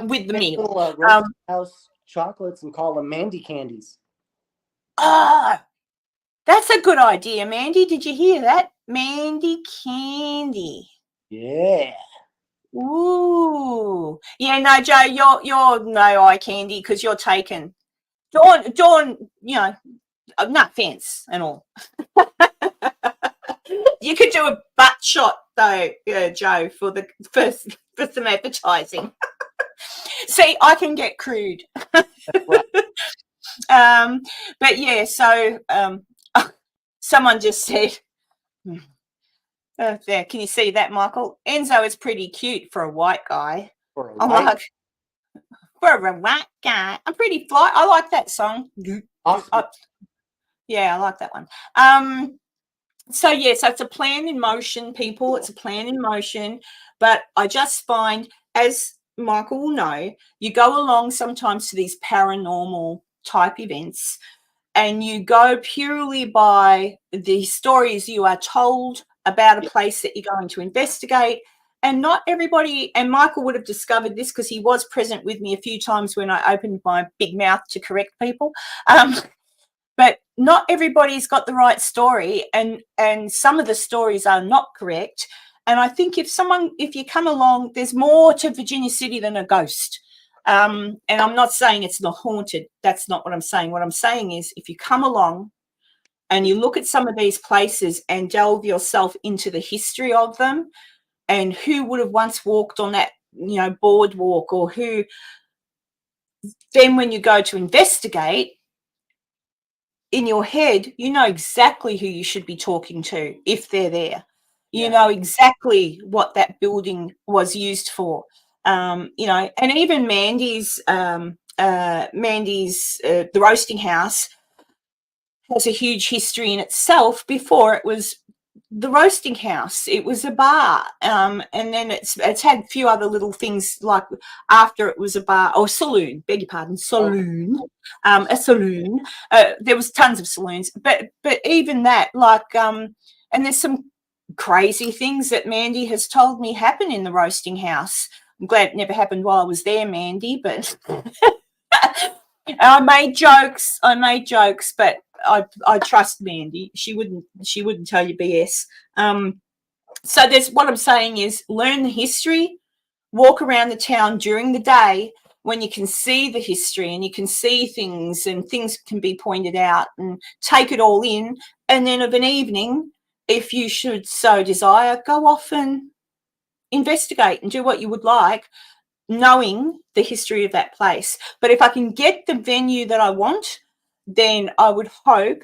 Speaker 1: with the meal.
Speaker 2: Little roasting house chocolates and call them Mandy candies.
Speaker 1: Oh, that's a good idea, Mandy. Did you hear that? Mandy candy.
Speaker 2: Yeah.
Speaker 1: Ooh. Yeah, no, Joe, you're no eye candy because you're taken. Dawn, you know, no offense and all. You could do a butt shot though, Joe, for some advertising. See, I can get crude.
Speaker 2: Right.
Speaker 1: But yeah, so someone just said, there, can you see that, Michael? Enzo is pretty cute for a white guy.
Speaker 2: For a
Speaker 1: I'm
Speaker 2: white,
Speaker 1: like, for a white guy, I'm pretty fly. I like that song.
Speaker 2: awesome.
Speaker 1: Yeah, I like that one. So yeah, so it's a plan in motion, people. It's a plan in motion. But I just find, as Michael will know, you go along sometimes to these paranormal type events, and you go purely by the stories you are told about a place that you're going to investigate. And not everybody, and Michael would have discovered this because he was present with me a few times when I opened my big mouth to correct people. But not everybody's got the right story, and some of the stories are not correct. And I think if you come along, there's more to Virginia City than a ghost. And I'm not saying it's not haunted. That's not what I'm saying. What I'm saying is, if you come along and you look at some of these places and delve yourself into the history of them, and who would have once walked on that, boardwalk, or who, then when you go to investigate, in your head, you know exactly who you should be talking to if they're there. You know exactly what that building was used for. And even Mandy's the roasting house has a huge history in itself. Before it was the roasting house, it was a bar, and then it's had a few other little things, like after it was a bar or saloon, beg your pardon, saloon. A saloon. There was tons of saloons, but even that, and there's some crazy things that Mandy has told me happen in the roasting house. I'm glad it never happened while I was there, Mandy, but I made jokes, but I trust Mandy. She wouldn't tell you BS. So there's, what I'm saying is, learn the history, walk around the town during the day when you can see the history and you can see things, and things can be pointed out, and take it all in. And then of an evening, if you should so desire, go off and investigate and do what you would like, knowing the history of that place. But if I can get the venue that I want, then I would hope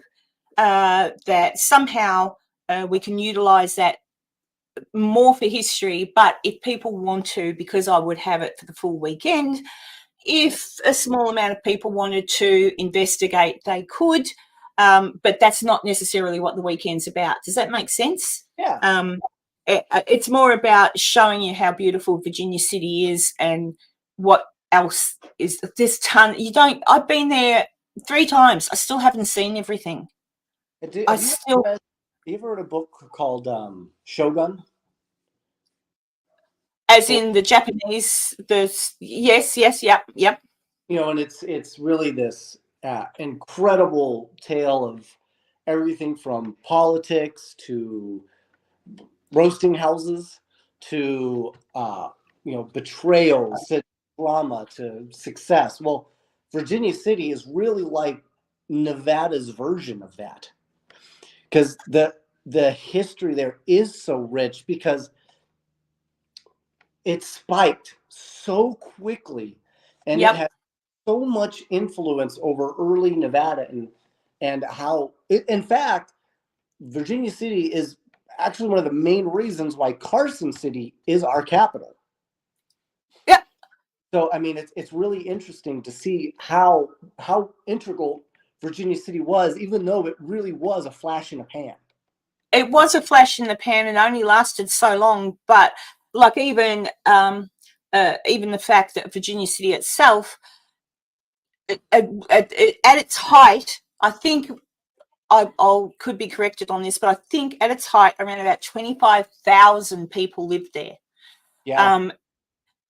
Speaker 1: that somehow we can utilize that more for history. But if people want to, because I would have it for the full weekend, if a small amount of people wanted to investigate, they could. But that's not necessarily what the weekend's about. Does that make sense?
Speaker 2: Yeah.
Speaker 1: It's more about showing you how beautiful Virginia City is, and what else is this ton. I've been there 3 times. I still haven't seen everything.
Speaker 2: Have you ever read a book called Shogun?
Speaker 1: As in the Japanese, yes, yep.
Speaker 2: And it's really this incredible tale of everything from politics to roasting houses to betrayals, to drama, to success. Well, Virginia City is really like Nevada's version of that, because the history there is so rich, because it spiked so quickly, and it had so much influence over early Nevada, and how in fact, Virginia City is actually one of the main reasons why Carson City is our capital.
Speaker 1: Yeah.
Speaker 2: So I mean, it's really interesting to see how integral Virginia City was, even though it really was a flash in the pan.
Speaker 1: It was a flash in the pan, and only lasted so long. But like even the fact that Virginia City itself, at its height, I think, I could be corrected on this, but I think at its height, around about 25,000 people lived there.
Speaker 2: Yeah.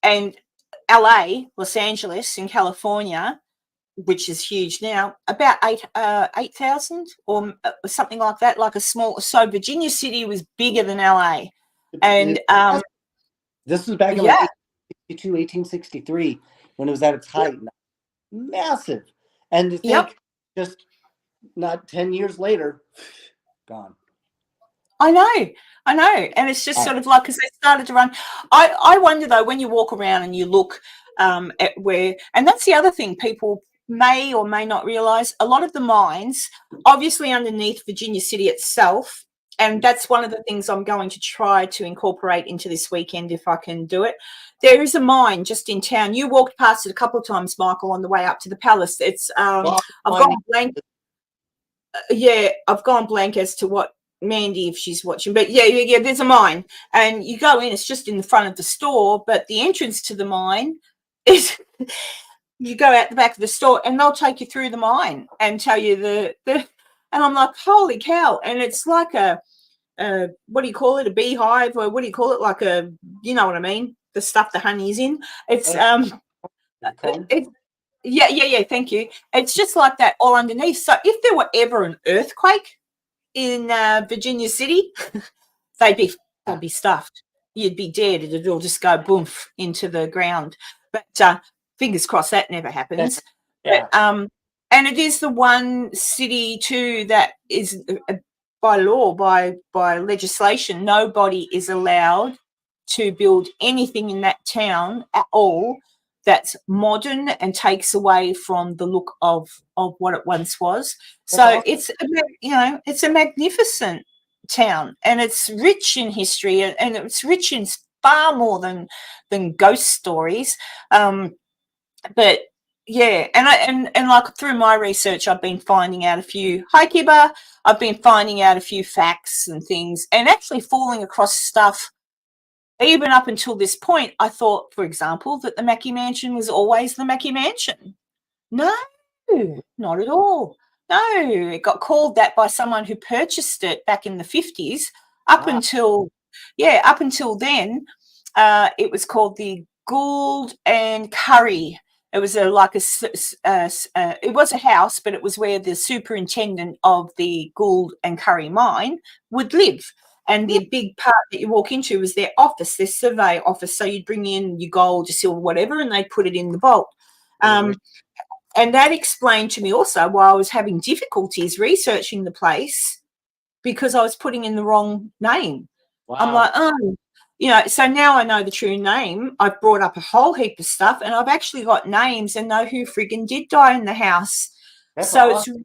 Speaker 1: And LA, Los Angeles in California, which is huge now, about 8,000 or something like that, like a small. So Virginia City was bigger than LA. And
Speaker 2: this was back in like 1863, when it was at its height. Massive. And to think, just not 10 years later, gone.
Speaker 1: I know. And it's just sort of like, because they started to run. I wonder, though, when you walk around and you look at where, and that's the other thing people may or may not realise, a lot of the mines, obviously underneath Virginia City itself, and that's one of the things I'm going to try to incorporate into this weekend if I can do it. There is a mine just in town. You walked past it a couple of times, Michael, on the way up to the palace. It's I've gone blank. Yeah, I've gone blank as to what Mandy, if she's watching, but yeah, there's a mine, and you go in. It's just in the front of the store, but the entrance to the mine is you go out the back of the store, and they'll take you through the mine and tell you the. And I'm like, holy cow! And it's like a what do you call it? A beehive, or what do you call it? Like a, you know what I mean? The stuff the honey's in. It's yeah. Thank you. It's just like that all underneath. So if there were ever an earthquake in Virginia City, they'd be stuffed. You'd be dead. It'll just go boom into the ground. But fingers crossed that never happens.
Speaker 2: Yeah.
Speaker 1: But, and it is the one city too that is by law, by legislation, nobody is allowed to build anything in that town at all that's modern and takes away from the look of what it once was. So it's, you know, it's a magnificent town, and it's rich in history, and it's rich in far more than ghost stories. But yeah, and like through my research, I've been finding out a few. Hi, Kibba. I've been finding out a few facts and things, and actually falling across stuff. Even up until this point, I thought, for example, that the Mackey Mansion was always the Mackey Mansion. No, not at all. No, it got called that by someone who purchased it back in the 50s. Up until then, it was called the Gould and Curry. It was it was a house, but it was where the superintendent of the Gould and Curry mine would live. And the big part that you walk into was their office, their survey office. So you'd bring in your gold, your silver, whatever, and they'd put it in the vault. And that explained to me also why I was having difficulties researching the place, because I was putting in the wrong name. Wow. I'm like, oh, you know, so now I know the true name. I've brought up a whole heap of stuff, and I've actually got names and know who friggin' did die in the house. That's so awesome.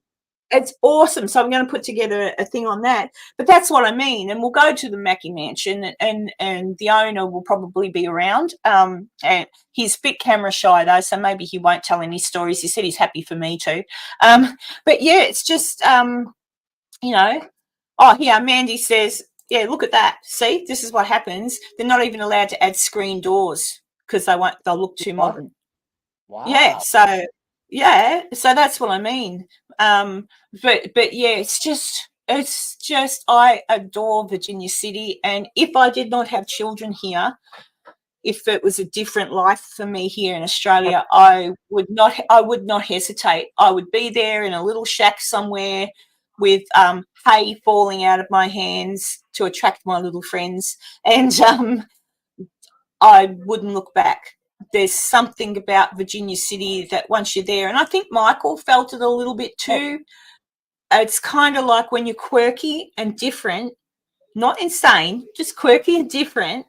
Speaker 1: It's awesome. So I'm going to put together a thing on that. But that's what I mean. And we'll go to the Mackey Mansion, and the owner will probably be around. And he's a bit camera shy, though, so maybe he won't tell any stories. He said he's happy for me too. But, yeah, it's just, you know. Oh, here, Mandy says, yeah, look at that. See, this is what happens. They're not even allowed to add screen doors because they'll look too modern. Wow. Yeah, so that's what I mean. But yeah, it's just I adore Virginia City, and if I did not have children here, if it was a different life for me here in Australia, I would not hesitate. I would be there in a little shack somewhere with hay falling out of my hands to attract my little friends, and I wouldn't look back. There's something about Virginia City that once you're there, and I think Michael felt it a little bit too. It's kind of like when you're quirky and different, not insane, just quirky and different,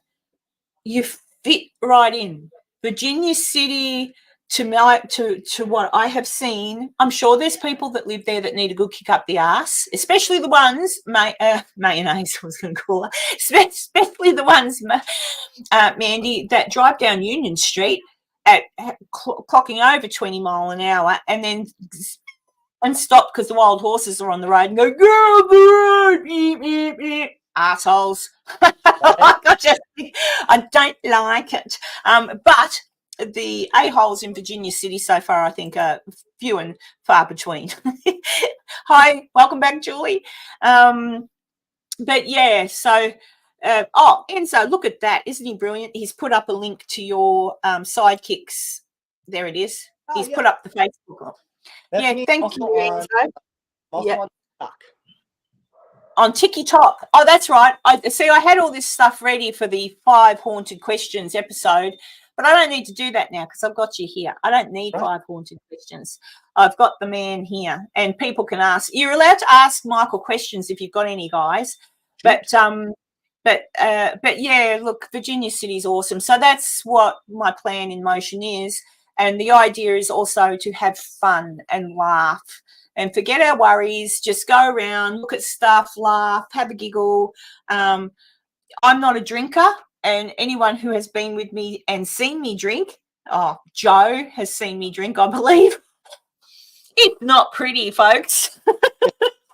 Speaker 1: you fit right in. Virginia City, to what I have seen, I'm sure there's people that live there that need a good kick up the arse, especially the ones, mayonnaise I was going to call her, especially the ones, Mandy, that drive down Union Street at clocking over 20 mile an hour and stop because the wild horses are on the road and go, go, beep, beep, beep. Assholes. I don't like it. But the a-holes in Virginia City so far, I think, are few and far between. Hi, welcome back, Julie. But yeah, so Enzo, look at that. Isn't he brilliant? He's put up a link to your Psydkicks. There it is. He's put up the Facebook. That's thank you, Enzo.
Speaker 2: Also on TikTok.
Speaker 1: On TikTok. Oh, that's right. I had all this stuff ready for the 5 haunted questions episode, but I don't need to do that now because I've got you here. I don't need 5 haunted questions. I've got the man here, and people can ask. You're allowed to ask Michael questions if you've got any, guys. But yeah, look, Virginia City is awesome. So that's what my plan in motion is. And the idea is also to have fun and laugh and forget our worries, just go around, look at stuff, laugh, have a giggle. I'm not a drinker, and anyone who has been with me and seen me drink, Joe has seen me drink, I believe. It's not pretty, folks.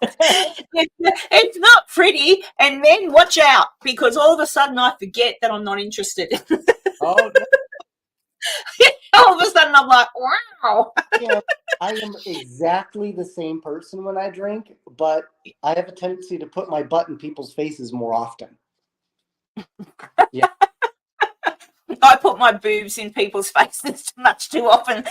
Speaker 1: It's not pretty, and then watch out, because all of a sudden I forget that I'm not interested.
Speaker 2: Oh no.
Speaker 1: All of a sudden I'm like, wow.
Speaker 2: Yeah, I am exactly the same person when I drink, but I have a tendency to put my butt in people's faces more often. Yeah.
Speaker 1: I put my boobs in people's faces much too often.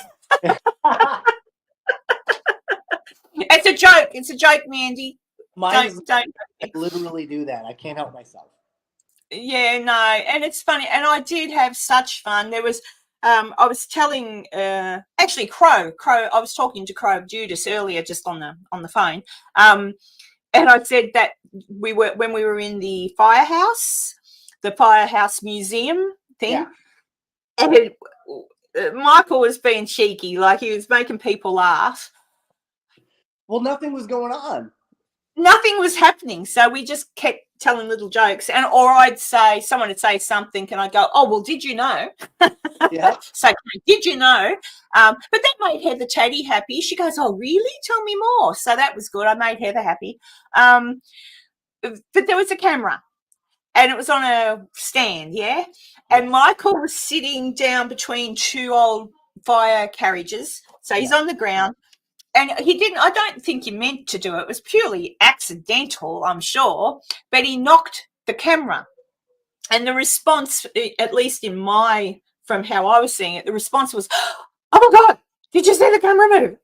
Speaker 1: It's a joke. It's a joke, Mandy. Don't.
Speaker 2: I literally do that. I can't help myself.
Speaker 1: Yeah, no, and it's funny. And I did have such fun. There was, I was telling, actually, Crow. I was talking to Crow Judas earlier, just on the phone. And I said that when we were in the firehouse museum thing,
Speaker 2: Yeah.
Speaker 1: and Michael was being cheeky, like he was making people laugh.
Speaker 2: Well, nothing was going on.
Speaker 1: Nothing was happening, so we just kept telling little jokes, or someone would say something, and I'd go, "Oh, well, did you know?"
Speaker 2: Yeah.
Speaker 1: So, did you know? But that made Heather Taddy happy. She goes, "Oh, really? Tell me more." So that was good. I made Heather happy. But there was a camera, and it was on a stand, yeah. And Michael was sitting down between two old fire carriages, so he's on the ground. And I don't think he meant to do it. It was purely accidental, I'm sure. But he knocked the camera. And the response, at least from how I was seeing it, the response was, "Oh my God, did you see the camera move?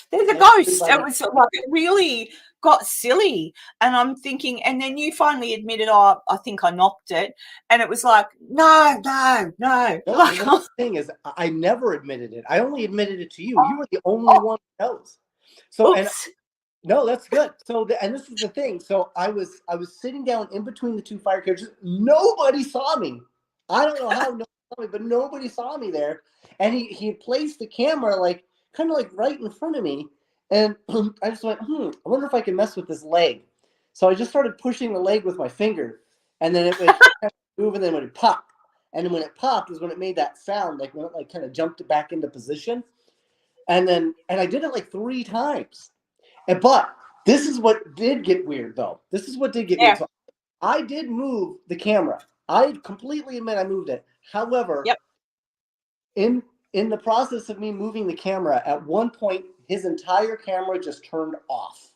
Speaker 1: There's a ghost." It was like, it really got silly. And I'm thinking, and then you finally admitted, "Oh, I think I knocked it." And it was like, no.
Speaker 2: The thing is, I never admitted it. I only admitted it to you. You were the only one who knows. So, no, that's good. So, and this is the thing. So I was sitting down in between the two fire carriages. Nobody saw me. I don't know how nobody saw me, but nobody saw me there. And he had placed the camera kind of right in front of me. And I just went, I wonder if I can mess with this leg. So I just started pushing the leg with my finger, and then it would kind of move, and then it would pop. And then when it popped is when it made that sound, like when it kind of jumped back into position. And I did it 3 times. But this is what did get weird, though. This is what did get weird. So I did move the camera. I completely admit I moved it. However, in the process of me moving the camera, at one point, his entire camera just turned off.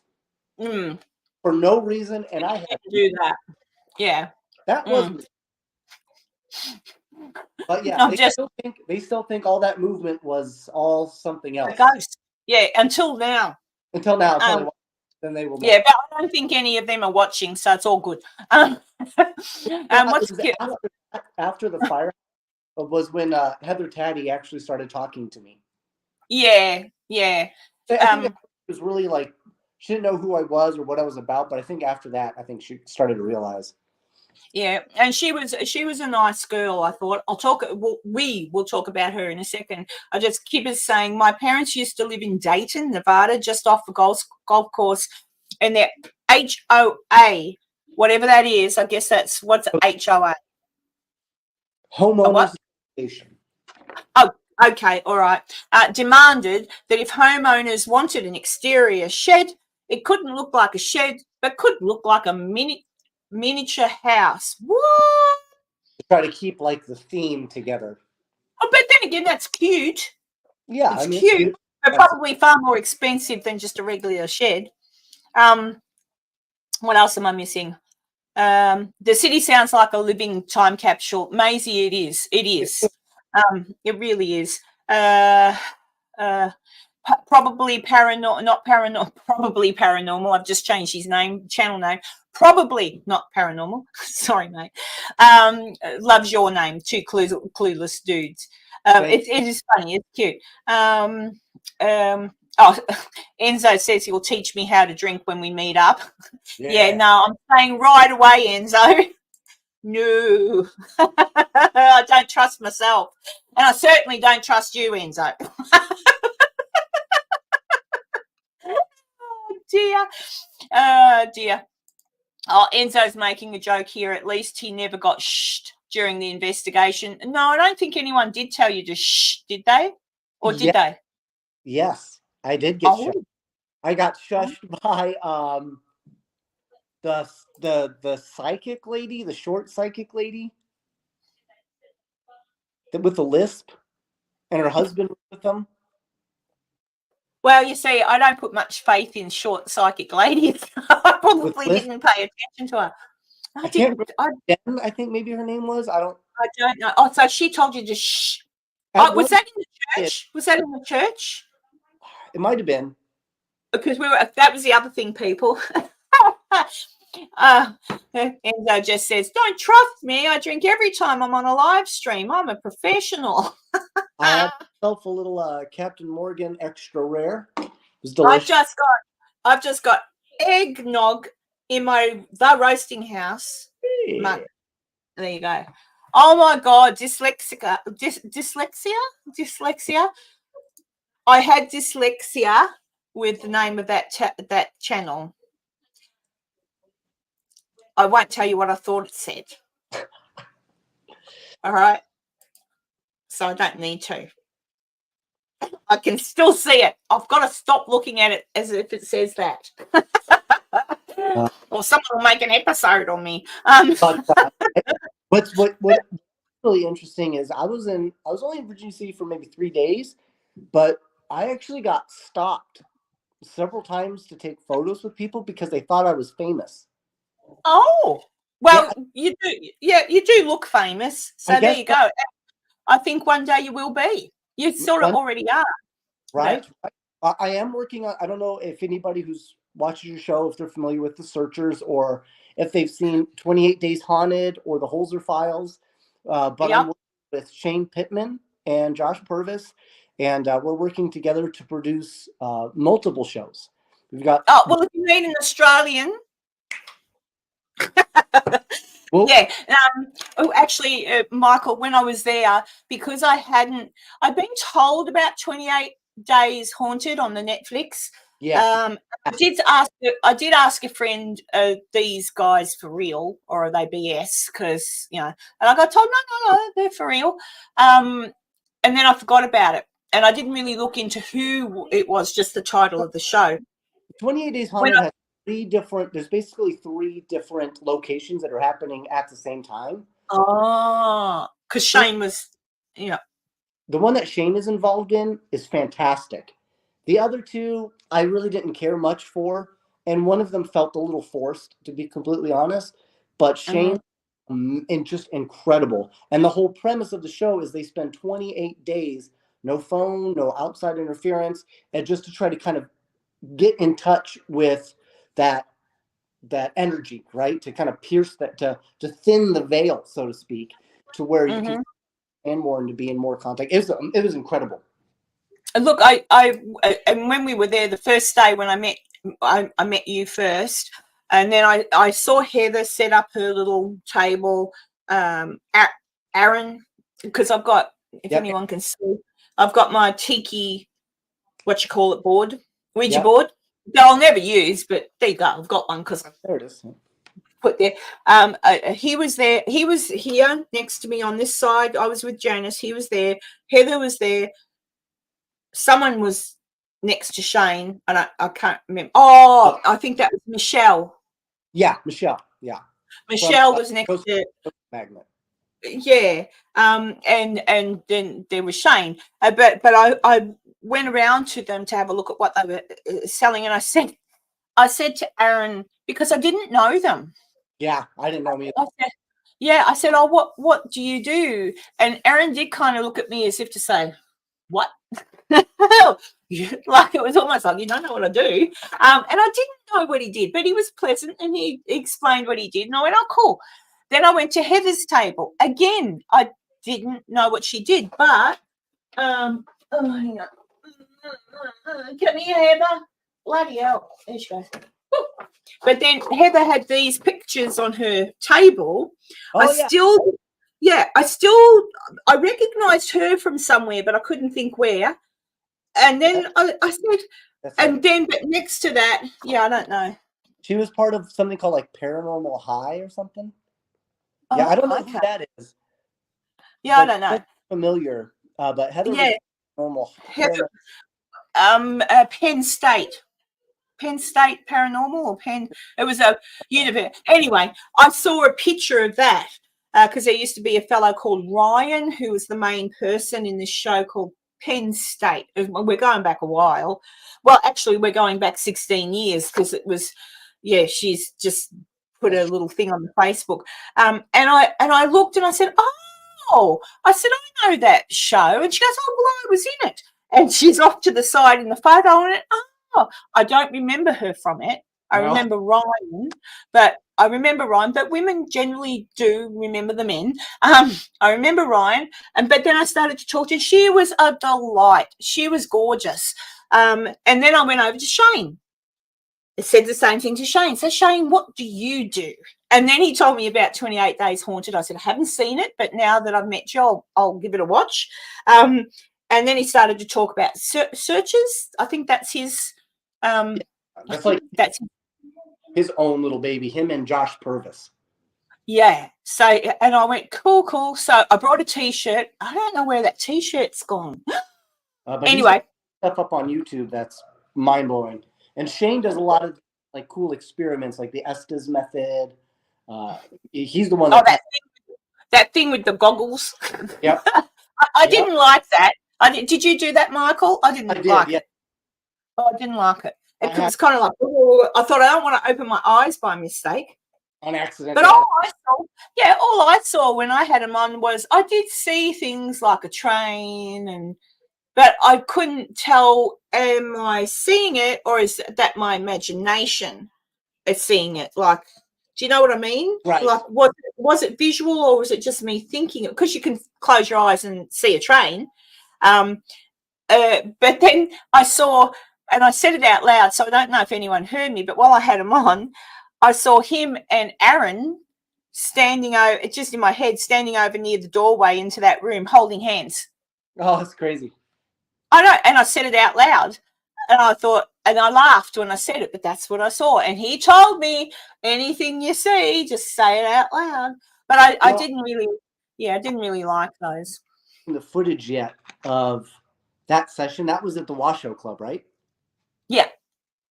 Speaker 2: For no reason, and I had to
Speaker 1: do that. Yeah.
Speaker 2: That was But yeah, they still think all that movement was all something else.
Speaker 1: A ghost. Yeah, until now.
Speaker 2: Until now, then they will know.
Speaker 1: Yeah, but I don't think any of them are watching, so it's all good.
Speaker 2: After the fire was when Heather Taddy actually started talking to me.
Speaker 1: Yeah.
Speaker 2: I think it was really she didn't know who I was or what I was about, but I think after that, I think she started to realize.
Speaker 1: Yeah, and she was a nice girl. I thought we will talk about her in a second. I just keep saying my parents used to live in Dayton, Nevada, just off the golf course, and they're HOA, whatever that is. I guess that's what's HOA.
Speaker 2: Homeowners Association.
Speaker 1: Oh, okay, all right. Demanded that if homeowners wanted an exterior shed, it couldn't look like a shed, but could look like a miniature house. What?
Speaker 2: To try to keep the theme together.
Speaker 1: Oh, but then again, that's cute.
Speaker 2: Yeah,
Speaker 1: it's cute, but probably far more expensive than just a regular shed. What else am I missing? The city sounds like a living time capsule. Maisie, it is. It is. It really is. Probably paranormal, not paranormal, probably paranormal. I've just changed his channel name. Probably not paranormal. Sorry, mate. Loves your name. 2 clueless dudes. It is funny. It's cute. Oh, Enzo says he will teach me how to drink when we meet up. Yeah, no, I'm saying right away, Enzo. No, I don't trust myself. And I certainly don't trust you, Enzo. Oh, dear. Oh, dear. Oh, Enzo's making a joke here. At least he never got shhed during the investigation. No, I don't think anyone did tell you to shh, did they? Or did they?
Speaker 2: Yes, I did get
Speaker 1: Oh.
Speaker 2: shushed. I got shushed by the psychic lady, the short psychic lady with the lisp, and her husband was with them.
Speaker 1: Well, you see, I don't put much faith in short psychic ladies. I probably didn't pay attention to her. I
Speaker 2: think maybe her name was. I don't
Speaker 1: know. Oh, so she told you to shh. Was that in the church? Was that in the church?
Speaker 2: It might have been.
Speaker 1: Because that was the other thing, people. Enzo just says, "Don't trust me. I drink every time I'm on a live stream. I'm a professional."
Speaker 2: I had myself a little Captain Morgan extra rare. It was delicious.
Speaker 1: I've just got eggnog in the roasting house.
Speaker 2: Hey.
Speaker 1: There you go. Oh my God, dyslexia. I had dyslexia with the name of that channel. I won't tell you what I thought it said. All right. So I don't need to. I can still see it. I've got to stop looking at it as if it says that. Or someone will make an episode on me.
Speaker 2: What's really interesting is I was only in Virginia City for maybe 3 days, but I actually got stopped several times to take photos with people because they thought I was famous.
Speaker 1: Oh, well, yeah. you do look famous. So there you go. I think one day you will be. You sort of already are.
Speaker 2: Right? I am working on, I don't know if anybody who's watches your show, if they're familiar with The Searchers or if they've seen 28 Days Haunted or the Holzer Files, but I'm working with Shane Pittman and Josh Purvis, and we're working together to produce multiple shows. We've got...
Speaker 1: Oh, well, if you need an Australian... Well, yeah. Actually, Michael, when I was there, because I'd been told about 28 Days Haunted on the Netflix.
Speaker 2: Yeah.
Speaker 1: I did ask a friend, these guys for real or are they BS? Because, and I got told, no, they're for real. And then I forgot about it. And I didn't really look into who it was, just the title of the show.
Speaker 2: 28 Days Haunted has there's basically 3 different locations that are happening at the same time.
Speaker 1: Oh, because Shane was,
Speaker 2: The one that Shane is involved in is fantastic. The other 2, I really didn't care much for, and one of them felt a little forced, to be completely honest. But Shane, just incredible. And the whole premise of the show is they spend 28 days, no phone, no outside interference, and just to try to kind of get in touch with that energy, right? To kind of pierce that, to thin the veil, so to speak, to where you can and more and to be in more contact. It was incredible.
Speaker 1: Look, and when we were there the first day when I met you first, and then I saw Heather set up her little table. Aaron, because I've got, if anyone can see, I've got my tiki, board, Ouija board. That I'll never use, but there you go. I've got one because
Speaker 2: there it is.
Speaker 1: Put there. He was there. He was here next to me on this side. I was with Janice. He was there. Heather was there. Someone was next to Shane, and I can't remember. Oh, I think that was Michelle.
Speaker 2: Yeah, Michelle. Yeah,
Speaker 1: Michelle was next to
Speaker 2: Magnet.
Speaker 1: Yeah, and then there was Shane. But I went around to them to have a look at what they were selling, and I said to Aaron, because I didn't know them.
Speaker 2: Yeah, I didn't know me.
Speaker 1: I said, oh, what do you do? And Aaron did kind of look at me as if to say, what? Like it was almost like, you don't know what I do. And I didn't know what he did, but he was pleasant and he explained what he did. And I went, oh, cool. Then I went to Heather's table. Again, I didn't know what she did, but hang on. come here, Heather. Bloody hell. There she goes. Woo. But then Heather had these pictures on her table. I recognized her from somewhere, but I couldn't think where. And then I said, but next to that, I don't know.
Speaker 2: She was part of something called like Paranormal High or something. Yeah, I don't know who that is.
Speaker 1: Yeah, I don't know.
Speaker 2: Familiar, but Heather was normal.
Speaker 1: Heather, Penn State Paranormal or Penn. It was a universe. Anyway, I saw a picture of that because there used to be a fellow called Ryan who was the main person in this show called Penn State. We're going back a while. Well, actually, we're going back 16 years because it was, she's just put a little thing on the Facebook. And I looked and I said, I said, I know that show. And she goes, well, I was in it. And she's off to the side in the photo. And I don't remember her from it. I remember Ryan, but women generally do remember the men. I remember Ryan, but then I started to talk to her. She was a delight. She was gorgeous. And then I went over to Shane. I said the same thing to Shane. So, Shane, what do you do? And then he told me about 28 Days Haunted. I said, I haven't seen it, but now that I've met you, I'll give it a watch. And then he started to talk about searches. I think that's his. That's
Speaker 2: his own little baby. Him and Josh Purvis.
Speaker 1: Yeah. So, and I went, cool. So I brought a T-shirt. I don't know where that T-shirt's gone.
Speaker 2: But
Speaker 1: anyway,
Speaker 2: stuff up on YouTube that's mind blowing. And Shane does a lot of like cool experiments, like the Estes method. He's the one
Speaker 1: that thing with the goggles.
Speaker 2: Yep.
Speaker 1: I didn't like that. Did you do that, Michael? I didn't like it. Oh, I didn't like it. It was kind of like, I thought I don't want to open my eyes by mistake.
Speaker 2: On accident.
Speaker 1: But all I saw when I had them on was I did see things like a train but I couldn't tell, am I seeing it or is that my imagination is seeing it? Like, do you know what I mean?
Speaker 2: Right.
Speaker 1: Like, was it visual or was it just me thinking it? Because you can close your eyes and see a train. But then I saw, and I said it out loud, so I don't know if anyone heard me, but while I had them on, I saw him and Aaron standing over, it's just in my head, standing over near the doorway into that room, holding hands.
Speaker 2: Oh, that's crazy.
Speaker 1: I know, and I said it out loud, and I thought, and I laughed when I said it, but that's what I saw. And he told me, anything you see, just say it out loud. But I didn't really like those.
Speaker 2: The footage yet of that session, that was at the Washoe Club, right?
Speaker 1: Yeah.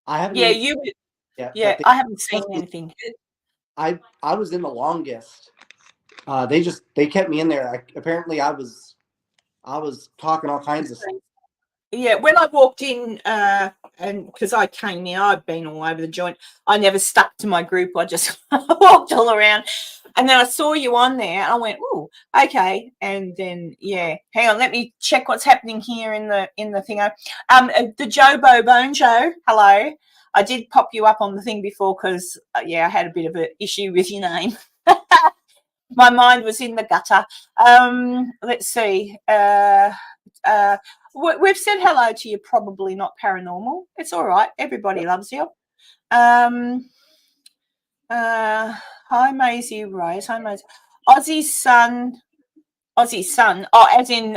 Speaker 2: I haven't.
Speaker 1: I haven't seen anything.
Speaker 2: I was in the longest. They kept me in there. Apparently, I was talking all kinds of stuff.
Speaker 1: Yeah, when I walked in, and because I came in, I've been all over the joint. I never stuck to my group. I just walked all around, and then I saw you on there. And I went, "Oh, okay." And then, hang on, let me check what's happening here in the thingo. The Joe Bone Joe. Hello, I did pop you up on the thing before because I had a bit of an issue with your name. My mind was in the gutter. Let's see. We've said hello to you, probably not paranormal. It's all right. Everybody loves you. Hi, Maisie Rose. Hi, Maisie. Ozzy's son. Oh, as in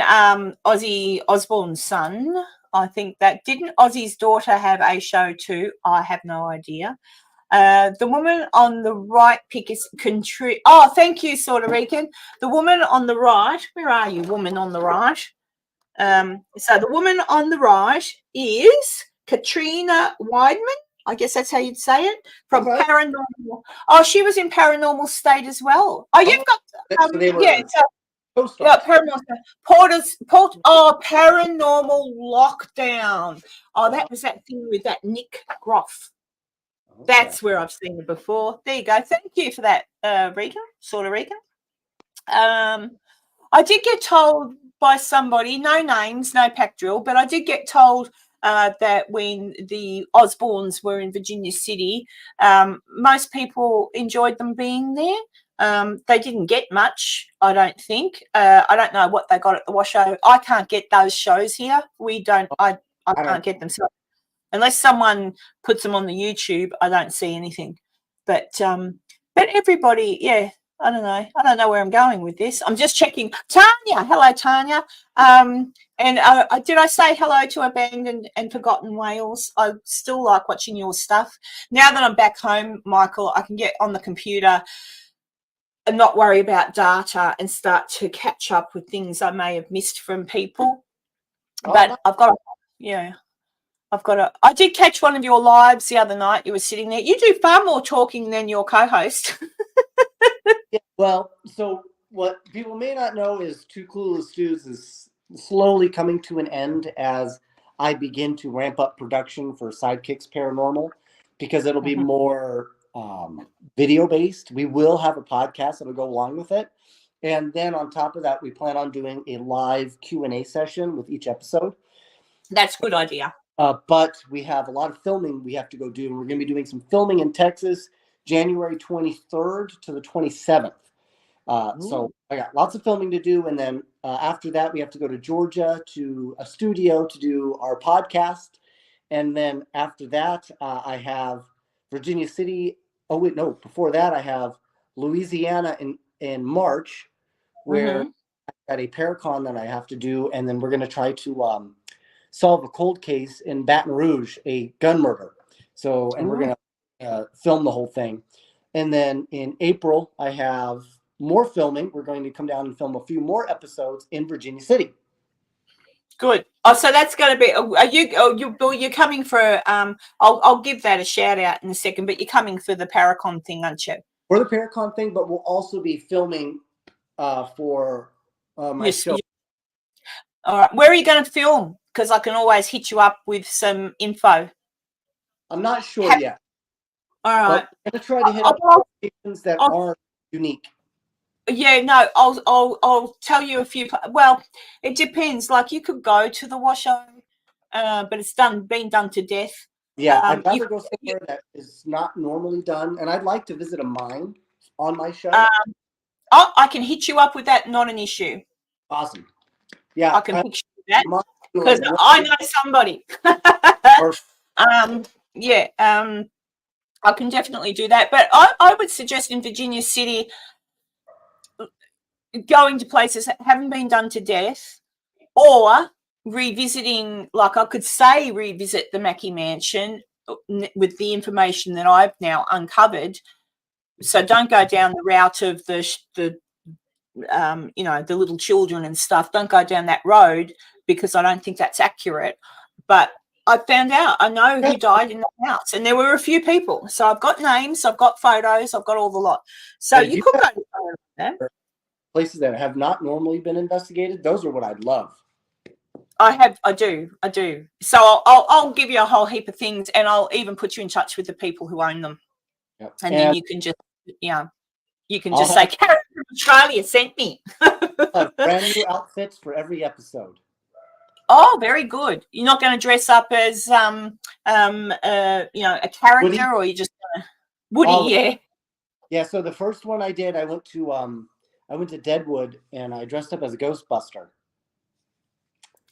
Speaker 1: Ozzy Osbourne's son. I think that. Didn't Ozzy's daughter have a show too? I have no idea. The woman on the right pick is Oh, thank you, Sorta Rican. The woman on the right. Where are you, woman on the right? So the woman on the right is Katrina Weidman. I guess that's how you'd say it, from Paranormal. Oh, she was in Paranormal State as well. Oh, you've got Paranormal Paranormal Lockdown. Oh, that was that thing with that Nick Groff. Okay. That's where I've seen it before. There you go. Thank you for that, Regan, Sorta Regan. I did get told by somebody, no names, no pack drill, but I did get told that when the Osbournes were in Virginia City, most people enjoyed them being there. They didn't get much, I don't think. I don't know what they got at the Washoe. I can't get those shows here. We don't. I can't get them. So unless someone puts them on the YouTube, I don't see anything. But everybody, yeah, I don't know. I don't know where I'm going with this. I'm just checking. Tanya, hello, Tanya. And did I say hello to Abandoned and Forgotten Whales? I still like watching your stuff. Now that I'm back home, Michael, I can get on the computer and not worry about data and start to catch up with things I may have missed from people. But I did catch one of your lives the other night. You were sitting there. You do far more talking than your co-host.
Speaker 2: Yeah, well, so what people may not know is Two Clueless Stews is slowly coming to an end as I begin to ramp up production for Psydkicks Paranormal, because it'll be more video based. We will have a podcast that'll go along with it. And then on top of that, we plan on doing a live Q&A session with each episode.
Speaker 1: That's a good idea.
Speaker 2: But we have a lot of filming we have to go do. And we're going to be doing some filming in Texas, January 23rd to the 27th. So I got lots of filming to do. And then after that, we have to go to Georgia to a studio to do our podcast. And then after that, I have Virginia City. Oh, wait, no. Before that, I have Louisiana in March, where I got a Paracon that I have to do. And then we're going to try to solve a cold case in Baton Rouge, a gun murder. So, and we're going to film the whole thing. And then in April, I have more filming. We're going to come down and film a few more episodes in Virginia City.
Speaker 1: Good. Oh, so that's going to be. You're coming for. I'll give that a shout out in a second. But you're coming for the Paracon thing, aren't you?
Speaker 2: For the Paracon thing, but we'll also be filming for my show.
Speaker 1: All right. Where are you going to film? Because I can always hit you up with some info.
Speaker 2: I'm not sure yet.
Speaker 1: All right.
Speaker 2: I'm going to try to hit up locations that are unique.
Speaker 1: Yeah, no, I'll tell you a few. Well, it depends. Like you could go to the Washoe, but it's been done to death.
Speaker 2: Yeah, I'd rather go somewhere that is not normally done, and I'd like to visit a mine on my show.
Speaker 1: I can hit you up with that. Not an issue.
Speaker 2: Awesome. Yeah,
Speaker 1: I can picture that because I know somebody. I can definitely do that. But I would suggest in Virginia City, going to places that haven't been done to death, or revisiting, like I could say, revisit the Mackey Mansion with the information that I've now uncovered. So don't go down the route of the little children and stuff. Don't go down that road because I don't think that's accurate. But I found out, I know who died in the house, and there were a few people. So I've got names, I've got photos, I've got all the lot. So you could go to that.
Speaker 2: Places that have not normally been investigated, those are what I'd love.
Speaker 1: I do. So I'll give you a whole heap of things, and I'll even put you in touch with the people who own them.
Speaker 2: Yep.
Speaker 1: And then you can just, say, Karen from Australia sent me.
Speaker 2: Brand new outfits for every episode.
Speaker 1: Oh, very good. You're not going to dress up as a character, Woody? Or you just Woody?
Speaker 2: Yeah. So the first one I did, I went to Deadwood and I dressed up as a Ghostbuster.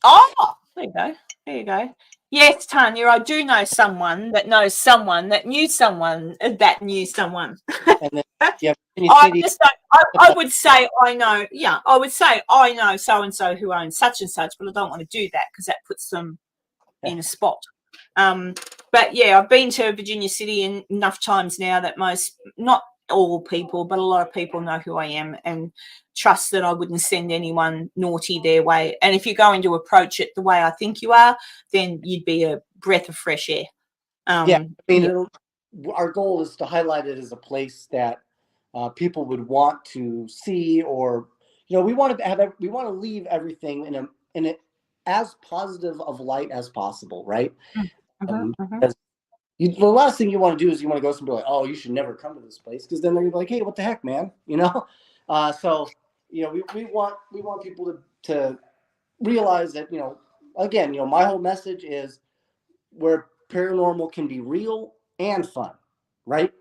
Speaker 1: Oh, there you go. Yes, Tanya, I do know someone that knows someone that knew someone that knew someone.
Speaker 2: And then, yeah,
Speaker 1: I would say I know. Yeah, I would say I know so and so who owns such and such, but I don't want to do that because that puts them in a spot. But yeah, I've been to Virginia City enough times now that not all people, but a lot of people know who I am and trust that I wouldn't send anyone naughty their way. And if you're going to approach it the way I think you are, then you'd be a breath of fresh air.
Speaker 2: Our goal is to highlight it as a place that people would want to see, or we want to leave everything in a as positive of light as possible, right? The last thing you want to do is you want to go somewhere like, oh, you should never come to this place, because then they're like, hey, what the heck, man? So we want people to realize that again, my whole message is where paranormal can be real and fun, right?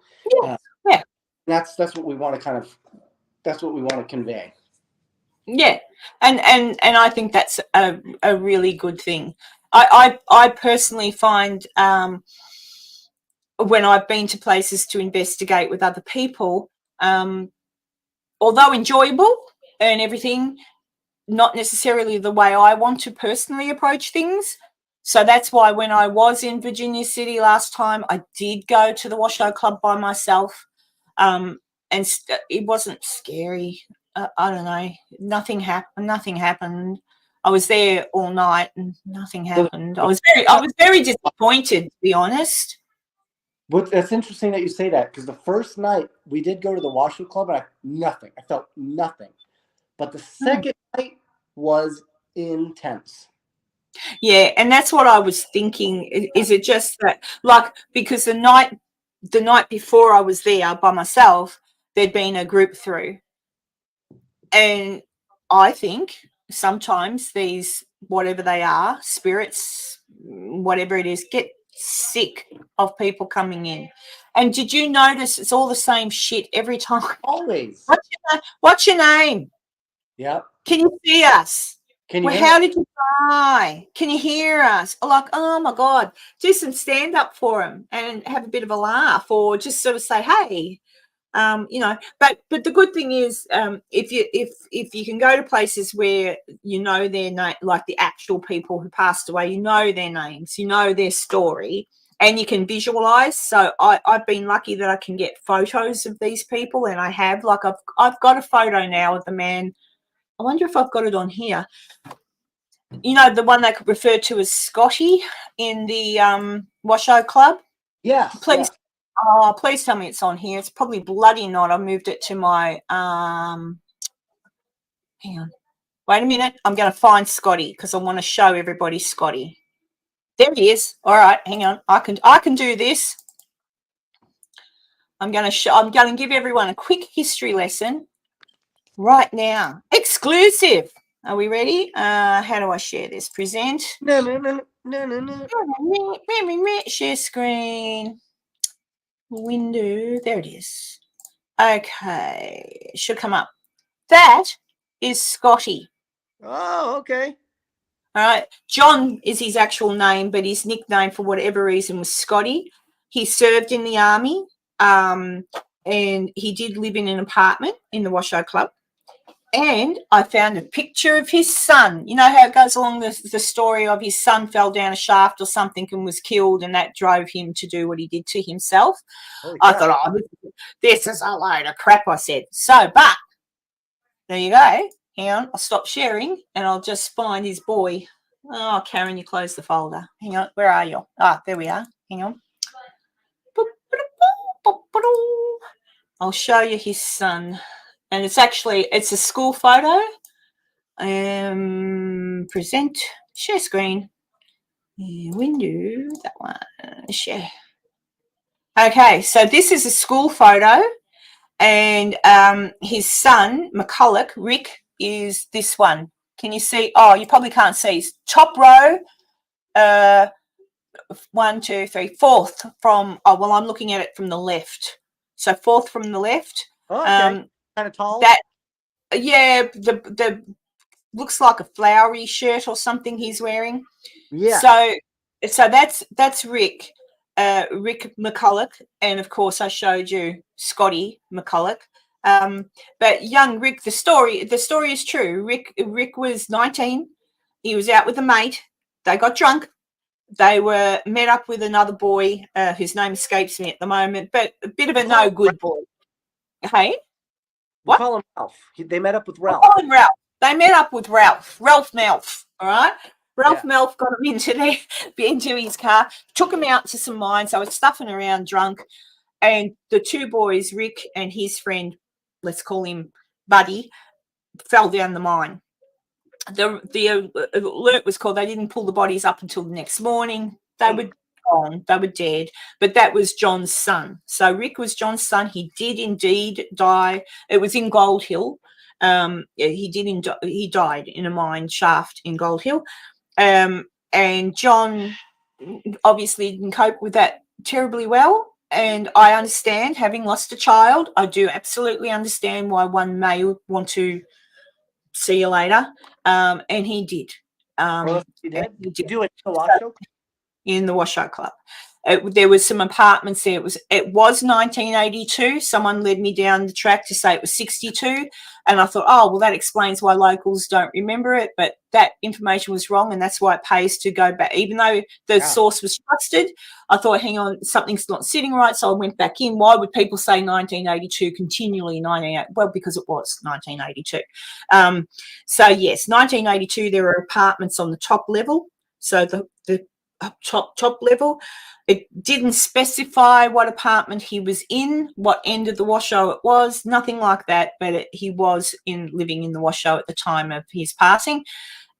Speaker 1: Yeah.
Speaker 2: That's what we want to convey.
Speaker 1: Yeah, and I think that's a really good thing. I personally find when I've been to places to investigate with other people, although enjoyable and everything, not necessarily the way I want to personally approach things. So that's why when I was in Virginia City last time, I did go to the Washoe Club by myself, and it wasn't scary. I don't know. Nothing happened. Nothing happened. I was there all night and nothing happened. I was very disappointed, to be honest.
Speaker 2: That's interesting that you say that, because the first night we did go to the Washoe Club and I felt nothing. But the second night was intense.
Speaker 1: Yeah, and that's what I was thinking. Is it just that, like, because the night before I was there by myself, there'd been a group through, and I think sometimes these, whatever they are, spirits, whatever it is, get sick of people coming in. And did you notice it's all the same shit every time?
Speaker 2: Always.
Speaker 1: What's your name?
Speaker 2: Yep.
Speaker 1: Can you see us?
Speaker 2: Can you
Speaker 1: Well,
Speaker 2: hear
Speaker 1: how
Speaker 2: me?
Speaker 1: did you die? Can you hear us? Like, oh my God, do some stand up for them and have a bit of a laugh, or just sort of say, hey, you know. But the good thing is, if you can go to places where you know their name, like the actual people who passed away, you know their names, you know their story, and you can visualize. So I've been lucky that I can get photos of these people, and I have. Like I've got a photo now of the man. I wonder if I've got it on here. You know, the one they could refer to as Scotty in the Washoe Club?
Speaker 2: Yes.
Speaker 1: Please,
Speaker 2: yes.
Speaker 1: please tell me it's on here. It's probably bloody not. I moved it to my hang on. Wait a minute. I'm going to find Scotty because I want to show everybody Scotty. There he is. All right, hang on. I can do this. I'm going to give everyone a quick history lesson right now. Exclusive. Are we ready? How do I share this? Present.
Speaker 2: No.
Speaker 1: Share screen. Window. There it is. Okay. It should come up. That is Scotty.
Speaker 2: Oh, okay.
Speaker 1: All right. John is his actual name, but his nickname for whatever reason was Scotty. He served in the army, and he did live in an apartment in the Washoe Club. And I found a picture of his son. You know how it goes along the story of his son fell down a shaft or something and was killed, and that drove him to do what he did to himself. I thought, oh, this is a load of crap, I said. So, but there you go. Hang on, I'll stop sharing and I'll just find his boy. Oh, Karen, you closed the folder. Hang on, where are you? Ah, there we are. Hang on. I'll show you his son. And it's a school photo. Present, share screen. Window, that one, share. Okay, so this is a school photo. And his son, McCulloch, Rick, is this one. Can you see? Oh, you probably can't see. It's top row, 1, 2, 3, fourth from, oh, well, I'm looking at it from the left. So fourth from the left.
Speaker 2: Oh, okay. Kind of tall.
Speaker 1: Yeah, the looks like a flowery shirt or something he's wearing.
Speaker 2: Yeah.
Speaker 1: So that's Rick. Rick McCulloch, and of course I showed you Scotty McCulloch. But young Rick, the story is true. Rick was 19. He was out with a mate. They got drunk. They were met up with another boy whose name escapes me at the moment, but a bit of a no good boy. Hey,
Speaker 2: what? We call him Ralph. They met up with Ralph.
Speaker 1: Oh, Ralph. They met up with Ralph. Ralph Melf. All right. Ralph Melf got him into his car, took him out to some mines. They were stuffing around drunk. And the two boys, Rick and his friend, let's call him Buddy, fell down the mine. The alert was called. They didn't pull the bodies up until the next morning. They were gone. They were dead. But that was John's son. So Rick was John's son. He did indeed die. It was in Gold Hill. He died in a mine shaft in Gold Hill. And John obviously didn't cope with that terribly well. And I understand, having lost a child, I do absolutely understand why one may want to see you later. And he did.
Speaker 2: You did?
Speaker 1: and he
Speaker 2: You do it in the Washoe?
Speaker 1: in the Washoe Club. There was some apartments there. It was 1982. Someone led me down the track to say it was 62, and I thought, oh well, that explains why locals don't remember it. But that information was wrong, and that's why it pays to go back. Even though the source was trusted, I thought, hang on, something's not sitting right. So I went back in. Why would people say 1982 continually? 1980? Well, because it was 1982. So yes, 1982. There were apartments on the top level. So the top level. It didn't specify what apartment he was in, what end of the Washoe it was, nothing like that, but he was living in the Washoe at the time of his passing,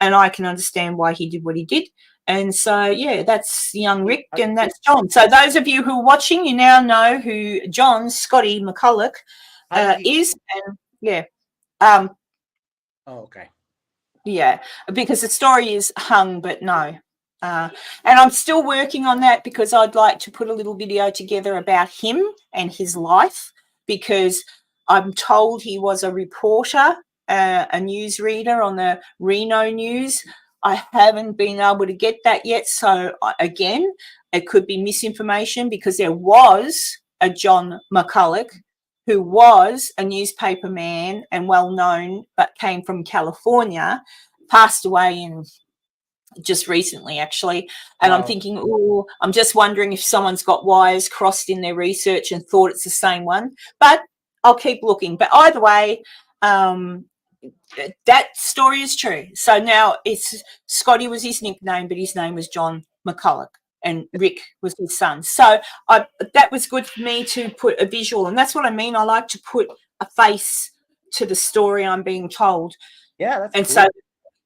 Speaker 1: and I can understand why he did what he did. And so, yeah, that's young Rick, and that's John. So those of you who are watching, you now know who John Scotty McCulloch is, and yeah.
Speaker 2: Oh, okay.
Speaker 1: Yeah, because the story is hung, but no. And I'm still working on that because I'd like to put a little video together about him and his life, because I'm told he was a reporter, a newsreader on the Reno News. I haven't been able to get that yet. So again, it could be misinformation, because there was a John McCulloch who was a newspaper man and well known, but came from California, passed away in just recently, actually. And I'm thinking, oh, I'm just wondering if someone's got wires crossed in their research and thought it's the same one. But I'll keep looking. But either way, that story is true. So now it's Scotty was his nickname, but his name was John McCulloch, and Rick was his son. So that was good for me to put a visual, and that's what I mean. I like to put a face to the story I'm being told.
Speaker 2: Yeah, that's
Speaker 1: and
Speaker 2: cool.
Speaker 1: so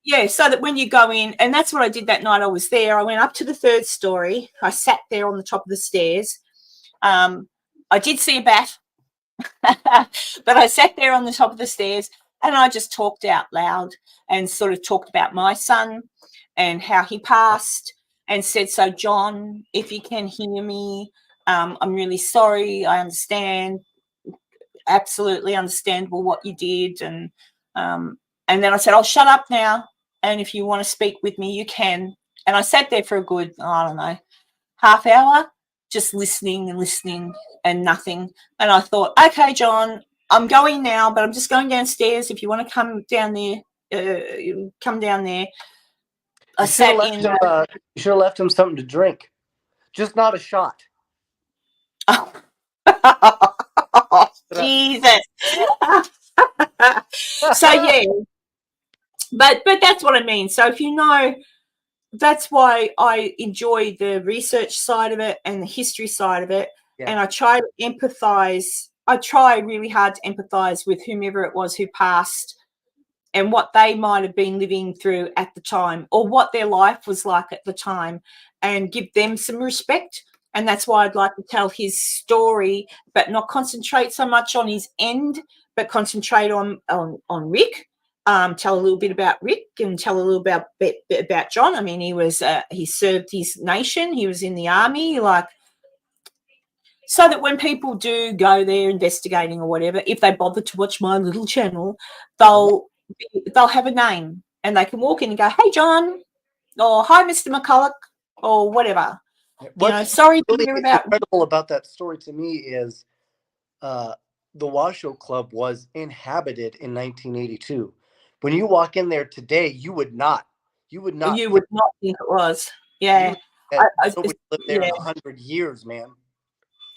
Speaker 1: yeah, so that when you go in, and that's what I did that night I was there. I went up to the third story. I sat there on the top of the stairs. I did see a bat, but I sat there on the top of the stairs and I just talked out loud and sort of talked about my son and how he passed, and said, so John, if you can hear me, I'm really sorry. I understand, absolutely understandable what you did. And then I said, I'll shut up now. And if you want to speak with me, you can. And I sat there for a good, I don't know, half hour, just listening and nothing. And I thought, okay, John, I'm going now, but I'm just going downstairs. If you want to come down there, come down there.
Speaker 2: You should have left him something to drink, just not a shot.
Speaker 1: Oh, Jesus. So yeah, but that's what I mean. So if you know, that's why I enjoy the research side of it and the history side of it. Yeah. And I try to empathize. I try really hard to empathize with whomever it was who passed and what they might have been living through at the time, or what their life was like at the time, and give them some respect. And that's why I'd like to tell his story, but not concentrate so much on his end, but concentrate on Rick. Tell a little bit about Rick and tell a little bit about John. I mean, he served his nation. He was in the army, so that when people do go there investigating or whatever, if they bother to watch my little channel, they'll have a name and they can walk in and go, hey, John, or hi, Mr. McCulloch, or whatever.
Speaker 2: What's
Speaker 1: sorry
Speaker 2: really
Speaker 1: to hear about.
Speaker 2: Incredible about that story to me is the Washoe Club was inhabited in 1982. When you walk in there today, you would not think
Speaker 1: it was. Yeah.
Speaker 2: Nobody lived there in 100 years, man.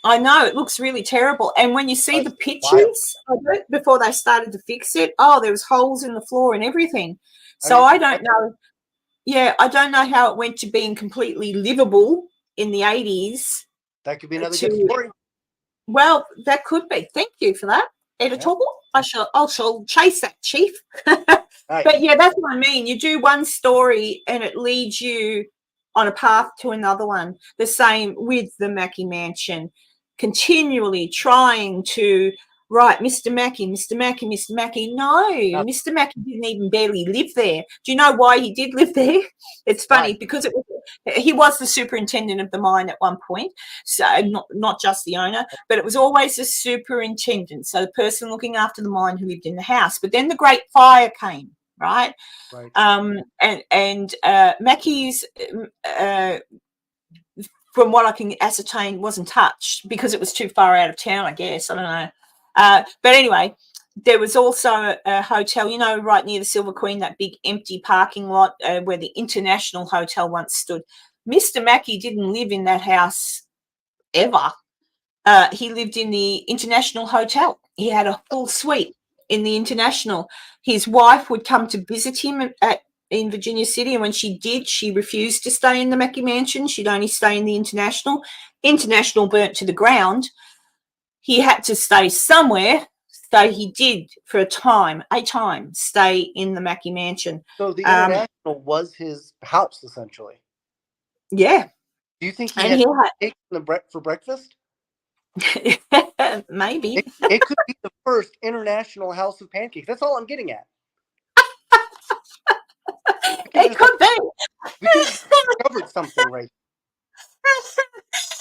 Speaker 1: I know, it looks really terrible. And when you see the pictures of it before they started to fix it, there was holes in the floor and everything. So I don't know. Yeah, I don't know how it went to being completely livable in the 80s.
Speaker 2: That could be another good story.
Speaker 1: Well, that could be. Thank you for that. Editorial. Yeah. I shall chase that, Chief. Right. But yeah, that's what I mean. You do one story and it leads you on a path to another one. The same with the Mackey Mansion. Continually trying to write Mr. Mackey. No, Mr. Mackey didn't even barely live there. Do you know why he did live there? It's funny because he was the superintendent of the mine at one point, so not just the owner, but it was always the superintendent, so the person looking after the mine who lived in the house. But then the Great Fire came, right?
Speaker 2: Right.
Speaker 1: And Mackie's, from what I can ascertain, wasn't touched because it was too far out of town, I guess. I don't know. But anyway, there was also a hotel, right near the Silver Queen, that big empty parking lot where the International Hotel once stood. Mr. Mackie didn't live in that house ever. He lived in the International Hotel. He had a full suite in the International. His wife would come to visit him in Virginia City, and when she did, she refused to stay in the Mackie Mansion. She'd only stay in the International. International burnt to the ground. He had to stay somewhere, so he did for a time stay in the Mackie Mansion.
Speaker 2: So the International was his house, essentially.
Speaker 1: Yeah.
Speaker 2: Do you think he
Speaker 1: And
Speaker 2: had
Speaker 1: he
Speaker 2: steak for breakfast?
Speaker 1: had maybe.
Speaker 2: It could be the first international house of pancakes. That's all I'm getting at.
Speaker 1: It could be.
Speaker 2: We could have discovered something right.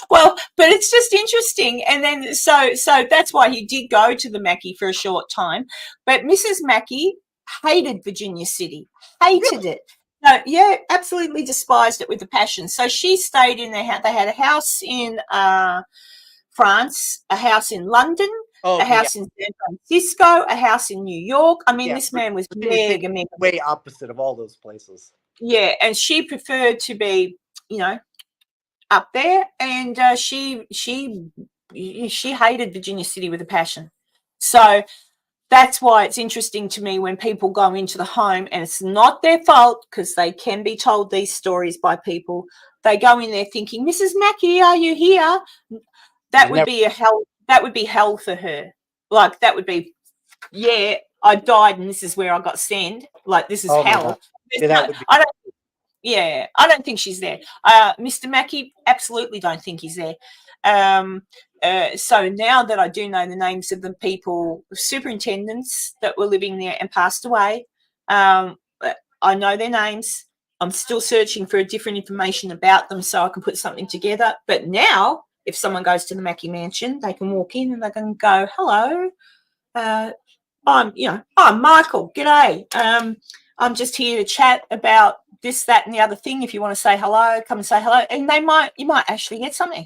Speaker 1: Well, but it's just interesting. And then so that's why he did go to the Mackie for a short time. But Mrs. Mackie hated Virginia City, hated it. No, yeah, absolutely despised it with a passion. So she stayed in their house. They had a house in France, a house in London, a house in San Francisco, a house in New York. I mean, this man was mega.
Speaker 2: Way opposite of all those places.
Speaker 1: Yeah, and she preferred to be, up there, and she hated Virginia City with a passion. So that's why it's interesting to me when people go into the home, and it's not their fault because they can be told these stories by people. They go in there thinking, Mrs. Mackie, are you here? That would be hell. That would be hell for her. Like, that would be, yeah, I died and this is where I got sent. Like, this is hell. I don't think she's there. Mr. Mackie, absolutely don't think he's there. So now that I do know the names of the people, superintendents that were living there and passed away, I know their names. I'm still searching for different information about them so I can put something together. But now, if someone goes to the Mackie Mansion, they can walk in and they can go, hello, I'm Michael. G'day. I'm just here to chat about this, that, and the other thing. If you want to say hello, come and say hello. And you might actually get something.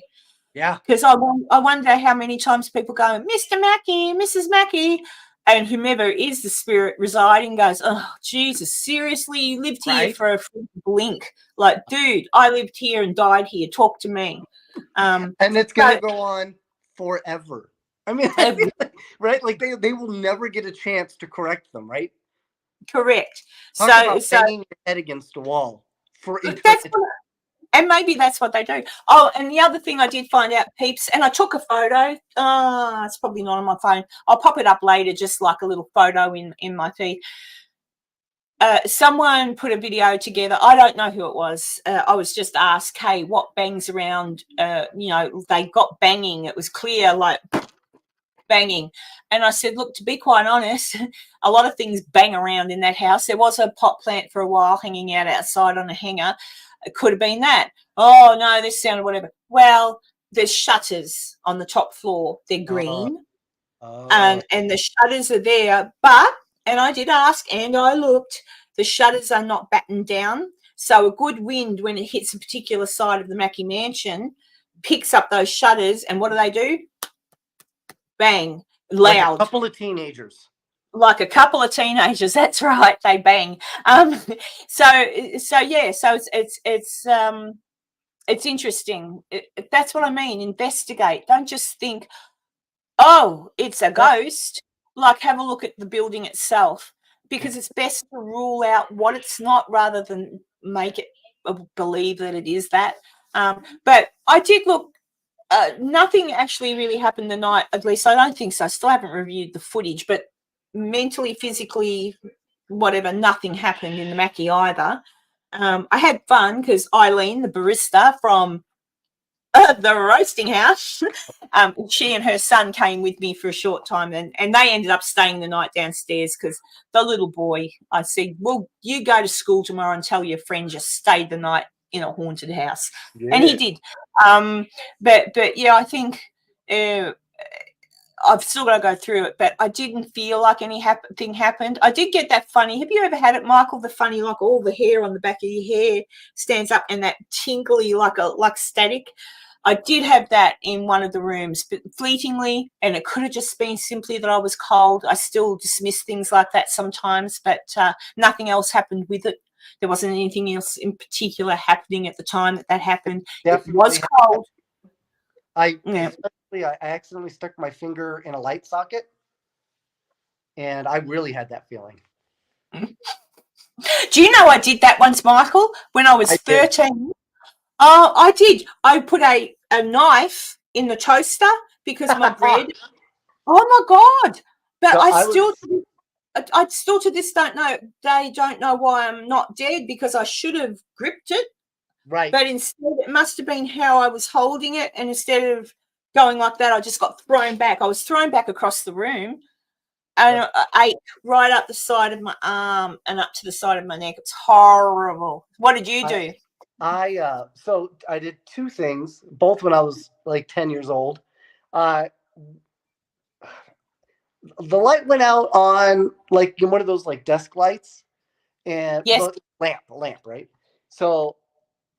Speaker 2: Yeah.
Speaker 1: Because I wonder how many times people go, Mr. Mackie, Mrs. Mackie, and whomever is the spirit residing goes, oh, Jesus, seriously, you lived here for a blink. Like, dude, I lived here and died here. Talk to me.
Speaker 2: And it's going to go on forever. I mean, right? Like, they will never get a chance to correct them, right?
Speaker 1: Correct.
Speaker 2: Talk about banging your head against a wall for eternity.
Speaker 1: And maybe that's what they do. Oh, and the other thing I did find out, peeps, and I took a photo. It's probably not on my phone. I'll pop it up later, just like a little photo in my feed. Someone put a video together. I don't know who it was. I was just asked, hey, what bangs around? They got banging. It was clear, like, banging. And I said, look, to be quite honest, a lot of things bang around in that house. There was a pot plant for a while hanging out outside on a hanger. It could have been that. Oh, no, this sounded whatever. Well, there's shutters on the top floor. They're green. And the shutters are there. But, and I did ask and I looked, the shutters are not battened down. So a good wind, when it hits a particular side of the Mackie Mansion, picks up those shutters. And what do? Bang, loud.
Speaker 2: Like a couple of teenagers.
Speaker 1: Like a couple of teenagers, that's right. They bang. So it's interesting. That's what I mean. Investigate. Don't just think, oh, it's a ghost. Like, have a look at the building itself, because it's best to rule out what it's not rather than make it believe that it is that. But I did look. Nothing actually really happened the night, at least I don't think so. I still haven't reviewed the footage, but mentally, physically, whatever, nothing happened in the Mackie either. I had fun because Eileen, the barista from the roasting house, she and her son came with me for a short time, and they ended up staying the night downstairs because the little boy, I said, well, you go to school tomorrow and tell your friends you stayed the night in a haunted house. Yeah. And he did. But yeah, I think I've still got to go through it, but I didn't feel like anything happened. I did get that funny. Have you ever had it, Michael? The funny, like all the hair on the back of your hair stands up and that tingly, like static. I did have that in one of the rooms, but fleetingly, and it could have just been simply that I was cold. I still dismiss things like that sometimes, but nothing else happened with it. There wasn't anything else in particular happening at the time that happened.
Speaker 2: Definitely.
Speaker 1: It was cold.
Speaker 2: I
Speaker 1: Yeah.
Speaker 2: I accidentally stuck my finger in a light socket, and I really had that feeling.
Speaker 1: Do you know I did that once, Michael, when I was 13? Oh, I did. I put a knife in the toaster because my bread. Oh my God! But
Speaker 2: So
Speaker 1: I still to this don't know why I'm not dead, because I should have gripped it.
Speaker 2: Right.
Speaker 1: But instead, it must have been how I was holding it, and instead of going like that, I just got thrown back. I was thrown back across the room, and I ate right up the side of my arm and up to the side of my neck. It's horrible. What did you do?
Speaker 2: So I did two things, both when I was like 10 years old. The light went out on like one of those like desk lights, and
Speaker 1: Yes.
Speaker 2: the lamp, right? So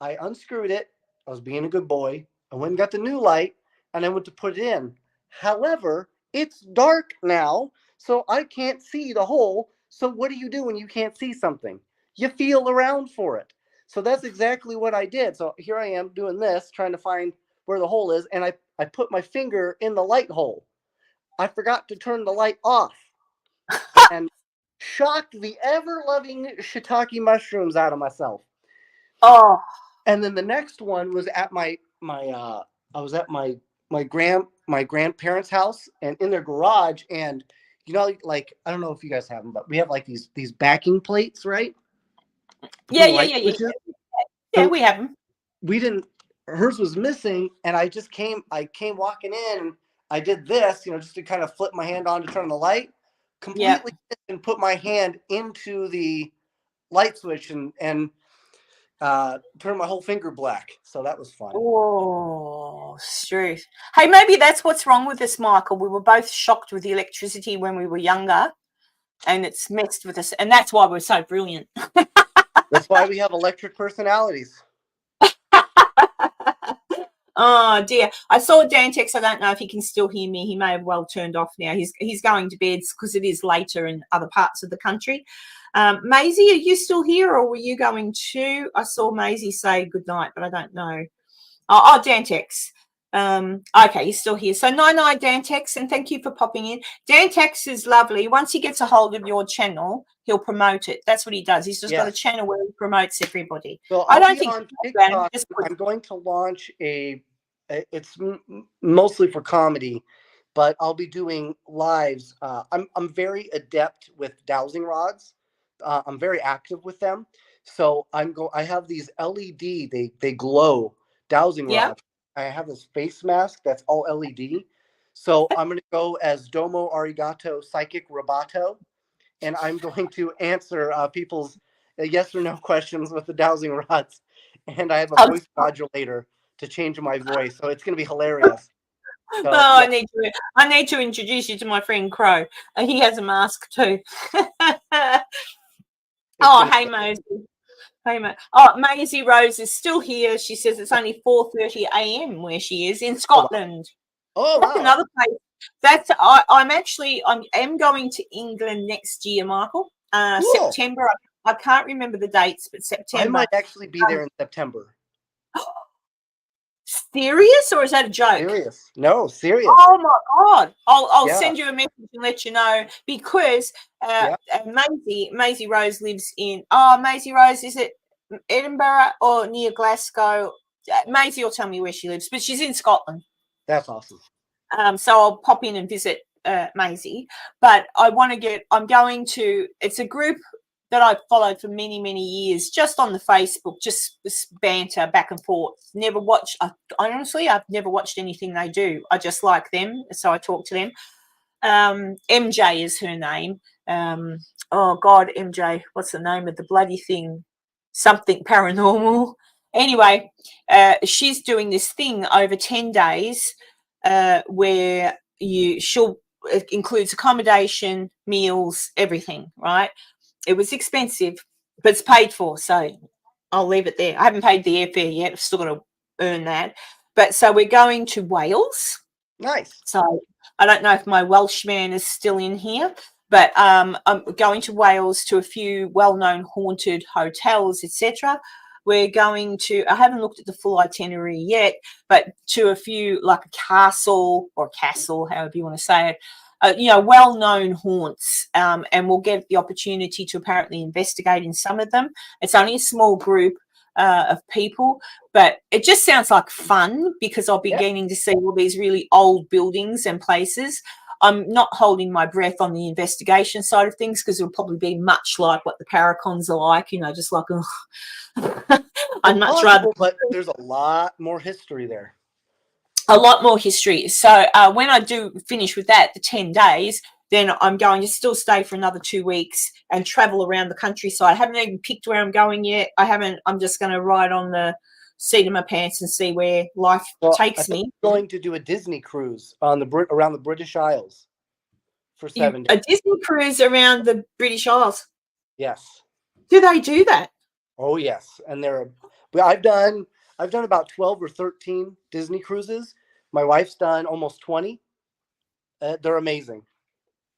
Speaker 2: I unscrewed it. I was being a good boy. I went and got the new light, and I went to put it in. However, it's dark now, so I can't see the hole. So what do you do when you can't see something? You feel around for it. So that's exactly what I did. So here I am doing this, trying to find where the hole is, and I put my finger in the light hole. I forgot to turn the light off and shocked the ever-loving shiitake mushrooms out of myself.
Speaker 1: Oh.
Speaker 2: And then the next one was at I was at my grandparents' house, and in their garage, and like I don't know if you guys have them, but we have like these backing plates, right?
Speaker 1: Yeah.
Speaker 2: So
Speaker 1: We have them.
Speaker 2: we didn't. Hers was missing, and I came walking in, and I did this, just to kind of flip my hand on to turn the light, completely, and put my hand into the light switch and turned my whole finger black. So that was fun.
Speaker 1: Oh, truth. Hey, maybe that's what's wrong with us, Michael. We were both shocked with the electricity when we were younger, and it's messed with us, and that's why we're so brilliant.
Speaker 2: That's why we have electric personalities.
Speaker 1: Oh dear. I saw Dan text. I don't know if he can still hear me. He may have well turned off now. He's going to bed because it is later in other parts of the country. Maisie, are you still here, or were you going to? I saw Maisie say good night, but I don't know. Oh, Dantex. Okay, he's still here. So night, Dantex, and thank you for popping in. Dantex is lovely. Once he gets a hold of your channel, he'll promote it. That's what he does. He's just got a channel where he promotes everybody.
Speaker 2: So
Speaker 1: I don't think
Speaker 2: on TikTok, I'm going to launch it's mostly for comedy, but I'll be doing lives. I'm very adept with dowsing rods. I'm very active with them. So I have these LED, they glow dowsing rods. I have this face mask that's all LED. So I'm going to go as Domo Arigato Psychic Roboto, and I'm going to answer people's yes or no questions with the dowsing rods. And I have a voice modulator to change my voice. So it's going to be hilarious. So,
Speaker 1: I need to introduce you to my friend Crow. He has a mask too. Hey, Maisie. Hey, Maisie Rose is still here. She says it's only 4:30 a.m. where she is in Scotland.
Speaker 2: Oh,
Speaker 1: that's another place. That's I am going to England next year, Michael. Cool. September. I can't remember the dates, but September.
Speaker 2: I might actually be there in September.
Speaker 1: Serious, or is that a joke?
Speaker 2: Serious. No, serious.
Speaker 1: Oh my God. I'll send you a message and let you know, because Maisie Rose lives in Maisie Rose, is it Edinburgh or near Glasgow? Maisie will tell me where she lives, but she's in Scotland.
Speaker 2: That's awesome.
Speaker 1: So I'll pop in and visit Maisie. But I'm going to, it's a group that I've followed for many, many years, just on the Facebook, just this banter back and forth. Honestly, I've never watched anything they do. I just like them, so I talk to them. MJ is her name. Oh God, MJ, what's the name of the bloody thing? Something paranormal. Anyway, she's doing this thing over 10 days where it includes accommodation, meals, everything, right? It was expensive, but it's paid for, so I'll leave it there. I haven't paid the airfare yet. I've still got to earn that. But so we're going to Wales.
Speaker 2: Nice.
Speaker 1: So I don't know if my Welshman is still in here, but I'm going to Wales to a few well-known haunted hotels, etc. We're going to, I haven't looked at the full itinerary yet, but to a few, like a castle, however you want to say it, well-known haunts, and we'll get the opportunity to apparently investigate in some of them. It's only a small group of people, but it just sounds like fun because I'll be getting to see all these really old buildings and places. I'm not holding my breath on the investigation side of things because it'll probably be much like what the Paracons are like, just like, I'd much rather.
Speaker 2: But there's a lot more history there.
Speaker 1: A lot more history. So when I do finish with that, the 10 days, then I'm going to still stay for another 2 weeks and travel around the countryside. I haven't even picked where I'm going yet. I'm just going to ride on the seat of my pants and see where life takes me.
Speaker 2: I'm going to do a Disney cruise on around the British Isles for 7 days.
Speaker 1: A Disney cruise around the British Isles?
Speaker 2: Yes.
Speaker 1: Do they do that?
Speaker 2: Oh, yes. And I've done about 12 or 13 Disney cruises. My wife's done almost 20. They're amazing.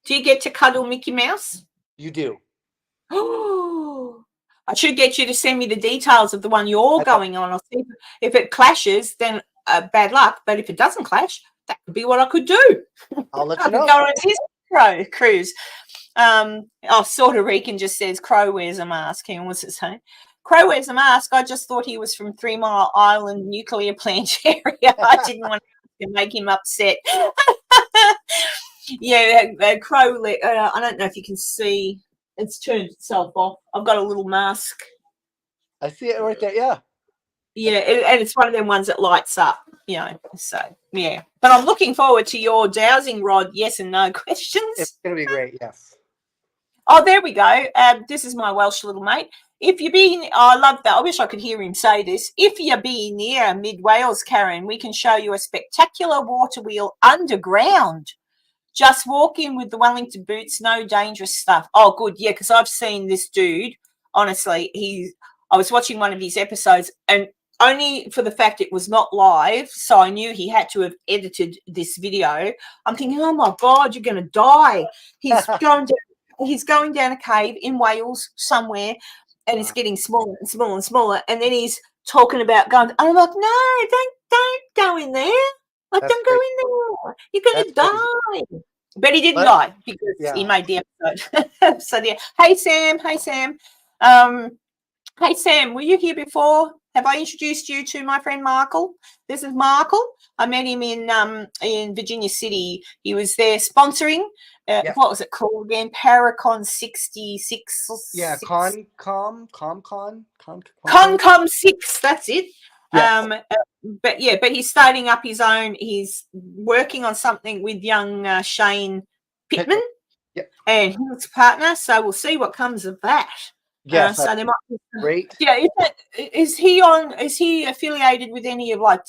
Speaker 1: Do you get to cuddle Mickey Mouse?
Speaker 2: You do.
Speaker 1: Oh, I should get you to send me the details of the one you're going on. I'll see if it clashes, then bad luck. But if it doesn't clash, that could be what I could do.
Speaker 2: I'll let you know.
Speaker 1: Go on a Disney cruise. Sort of Rican just says Crow wears a mask. And what's it saying? Crow wears a mask. I just thought he was from 3 Mile Island nuclear plant area. I didn't want to make him upset. Crow. I don't know if you can see. It's turned itself off. I've got a little mask.
Speaker 2: I see it right there. Yeah.
Speaker 1: Yeah, and it's one of them ones that lights up. So yeah. But I'm looking forward to your dowsing rod yes and no questions.
Speaker 2: It's going to be great. Yes.
Speaker 1: Oh, there we go. This is my Welsh little mate. If you be, I love that. I wish I could hear him say this. If you be near Mid Wales, Karen, we can show you a spectacular water wheel underground. Just walk in with the Wellington boots, no dangerous stuff. Oh, good. Yeah, because I've seen this dude. Honestly, I was watching one of his episodes, and only for the fact it was not live, so I knew he had to have edited this video. I'm thinking, oh my God, you're going to die. He's going down a cave in Wales somewhere, and it's getting smaller and smaller and smaller. And then he's talking about going. I'm like, no, don't go in there. Like, don't go in there. You're going to die. But he didn't die because he made the episode. So yeah. Hey Sam. Hey Sam, were you here before? Have I introduced you to my friend Michael? This is Michael. I met him in Virginia City. He was there sponsoring. What was it called again? Paracon 66.
Speaker 2: Yeah, ConCom
Speaker 1: 6. That's it. Yes. But he's starting up his own. He's working on something with young Shane Pittman, and his partner. So we'll see what comes of that.
Speaker 2: Yes.
Speaker 1: So there might be
Speaker 2: great.
Speaker 1: Yeah. Is he affiliated with any of like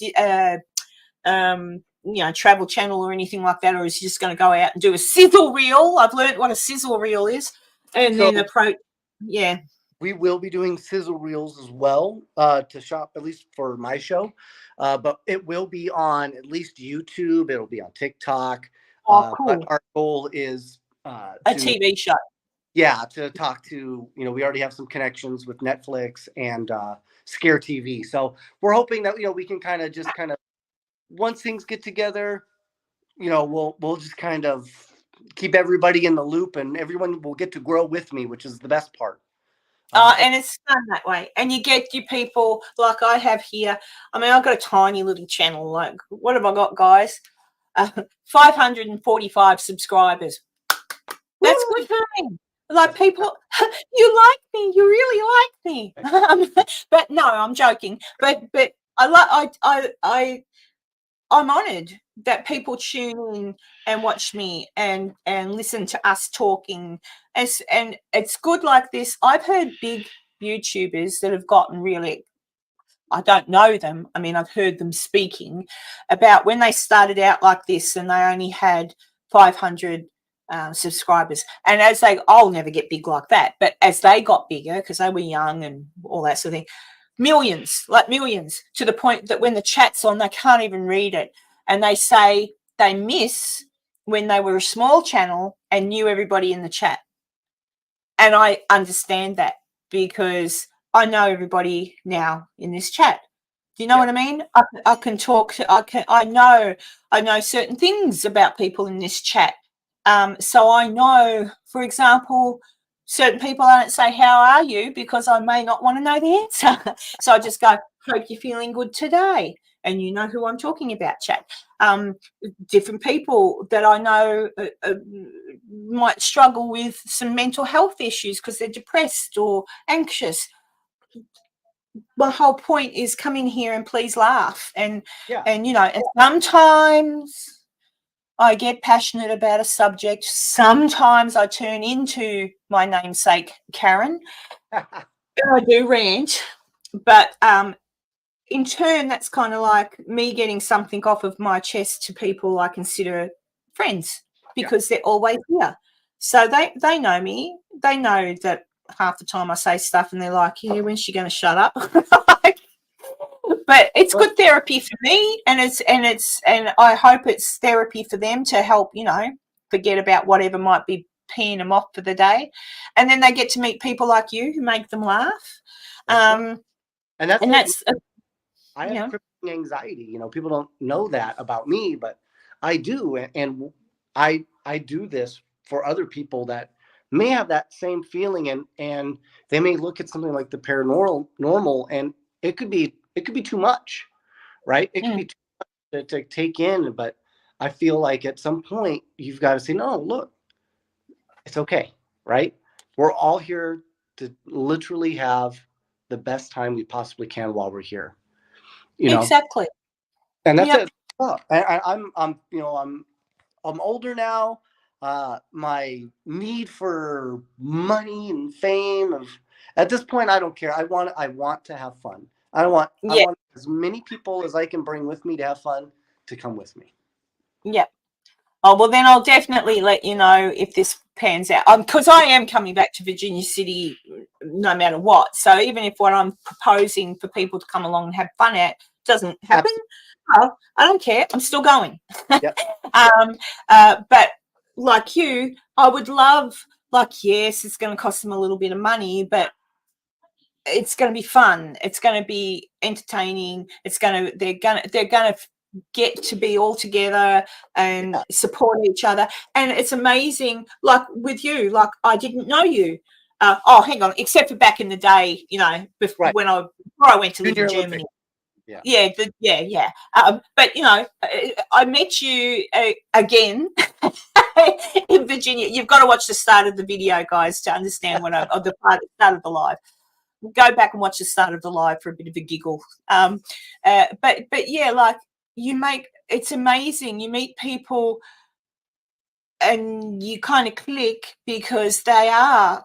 Speaker 1: Travel Channel or anything like that, or is he just going to go out and do a sizzle reel? I've learned what a sizzle reel is, and then approach. Yeah.
Speaker 2: We will be doing sizzle reels as well to shop, at least for my show. But it will be on at least YouTube. It'll be on TikTok.
Speaker 1: Oh, cool.
Speaker 2: But our goal is
Speaker 1: a TV show.
Speaker 2: Yeah, to talk to, we already have some connections with Netflix and Scare TV. So we're hoping that, we can kind of, once things get together, we'll just kind of keep everybody in the loop, and everyone will get to grow with me, which is the best part.
Speaker 1: And it's fun that way. And you get your people like I have here. I mean, I've got a tiny little channel. Like, what have I got, guys? 545 subscribers. That's good for me. Like, people, you like me. You really like me. But no, I'm joking. But I'm honoured that people tune in and watch me and listen to us talking. And it's good like this. I've heard big YouTubers that have gotten really I don't know them. I mean, I've heard them speaking about when they started out like this and they only had 500 subscribers. And as I'll never get big like that, but as they got bigger, because they were young and all that sort of thing, millions, to the point that when the chat's on, they can't even read it. And they say they miss when they were a small channel and knew everybody in the chat. And I understand that because I know everybody now in this chat. Do you know what I mean? I can talk to, I know certain things about people in this chat. So I know, for example, certain people I don't say, how are you? Because I may not want to know the answer. So I just go, hope you're feeling good today. And you know who I'm talking about, chat. Different people that I know might struggle with some mental health issues because they're depressed or anxious. My whole point is come in here and please laugh. And you know, and sometimes I get passionate about a subject. Sometimes I turn into my namesake, Karen. And I do rant. But in turn, that's kind of like me getting something off of my chest to people I consider friends because they're always here. So they know me. They know that half the time I say stuff and they're like, yeah, when's she going to shut up? But it's good therapy for me, and I hope it's therapy for them to help, you know, forget about whatever might be peeing them off for the day. And then they get to meet people like you who make them laugh.
Speaker 2: And that's I have
Speaker 1: yeah.
Speaker 2: crippling anxiety. You know, people don't know that about me, but I do. And I do this for other people that may have that same feeling, and they may look at something like the paranormal and it could be too much, right? It could be too much to take in, but I feel like at some point you've got to say, no, look, it's okay, right? We're all here to literally have the best time we possibly can while we're here. You know,
Speaker 1: Exactly.
Speaker 2: and that's it. I'm you know, I'm older now. My need for money and fame, at this point, I don't care. I want to have fun. I want as many people as I can bring with me to have fun to come with me.
Speaker 1: Yeah. Oh, well, then I'll definitely let you know if this pans out. Because I am coming back to Virginia City no matter what. So even if what I'm proposing for people to come along and have fun at doesn't happen, well, I don't care. I'm still going.
Speaker 2: Yep.
Speaker 1: But like you, I would love, like, yes, it's going to cost them a little bit of money, but it's going to be fun. It's going to be entertaining. They're going to get to be all together and support each other. And it's amazing, like with you, like I didn't know you. Hang on, except for back in the day, you know, before I went to live in Germany. But you know, I met you again in Virginia. You've got to watch the start of the video, guys, to understand what the start of the live. Go back and watch the start of the live for a bit of a giggle. But yeah, like it's amazing. You meet people and you kind of click because they are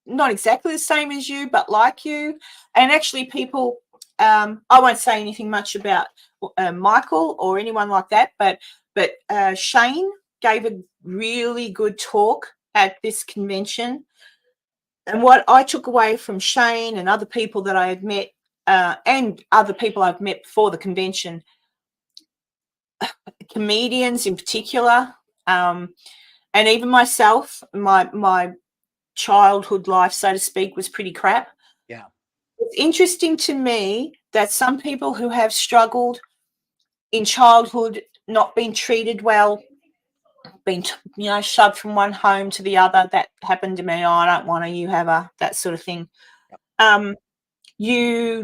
Speaker 1: not exactly the same as you, but like you. And actually people, I won't say anything much about Michael or anyone like that, but Shane gave a really good talk at this convention. And what I took away from Shane and other people that I had met and other people I've met before the convention, comedians in particular, and even myself, my childhood life, so to speak, was pretty crap.
Speaker 2: Yeah.
Speaker 1: It's interesting to me that some people who have struggled in childhood, not been treated well, been shoved from one home to the other. That happened to me. Oh, I don't want to. You have a that sort of thing. You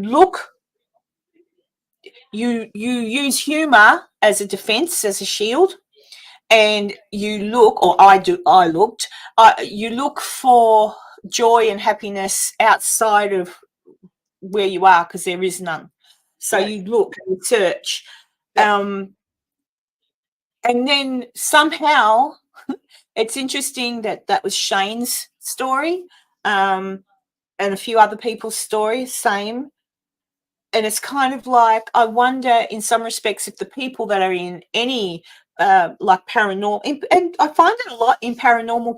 Speaker 1: use humor as a defense, as a shield, and you look, or you look for joy and happiness outside of where you are because there is none. So you look and you search. And then somehow it's interesting that was Shane's story and a few other people's stories, same. and it's kind of like, I wonder in some respects if the people that are in any like paranormal, and I find it a lot in paranormal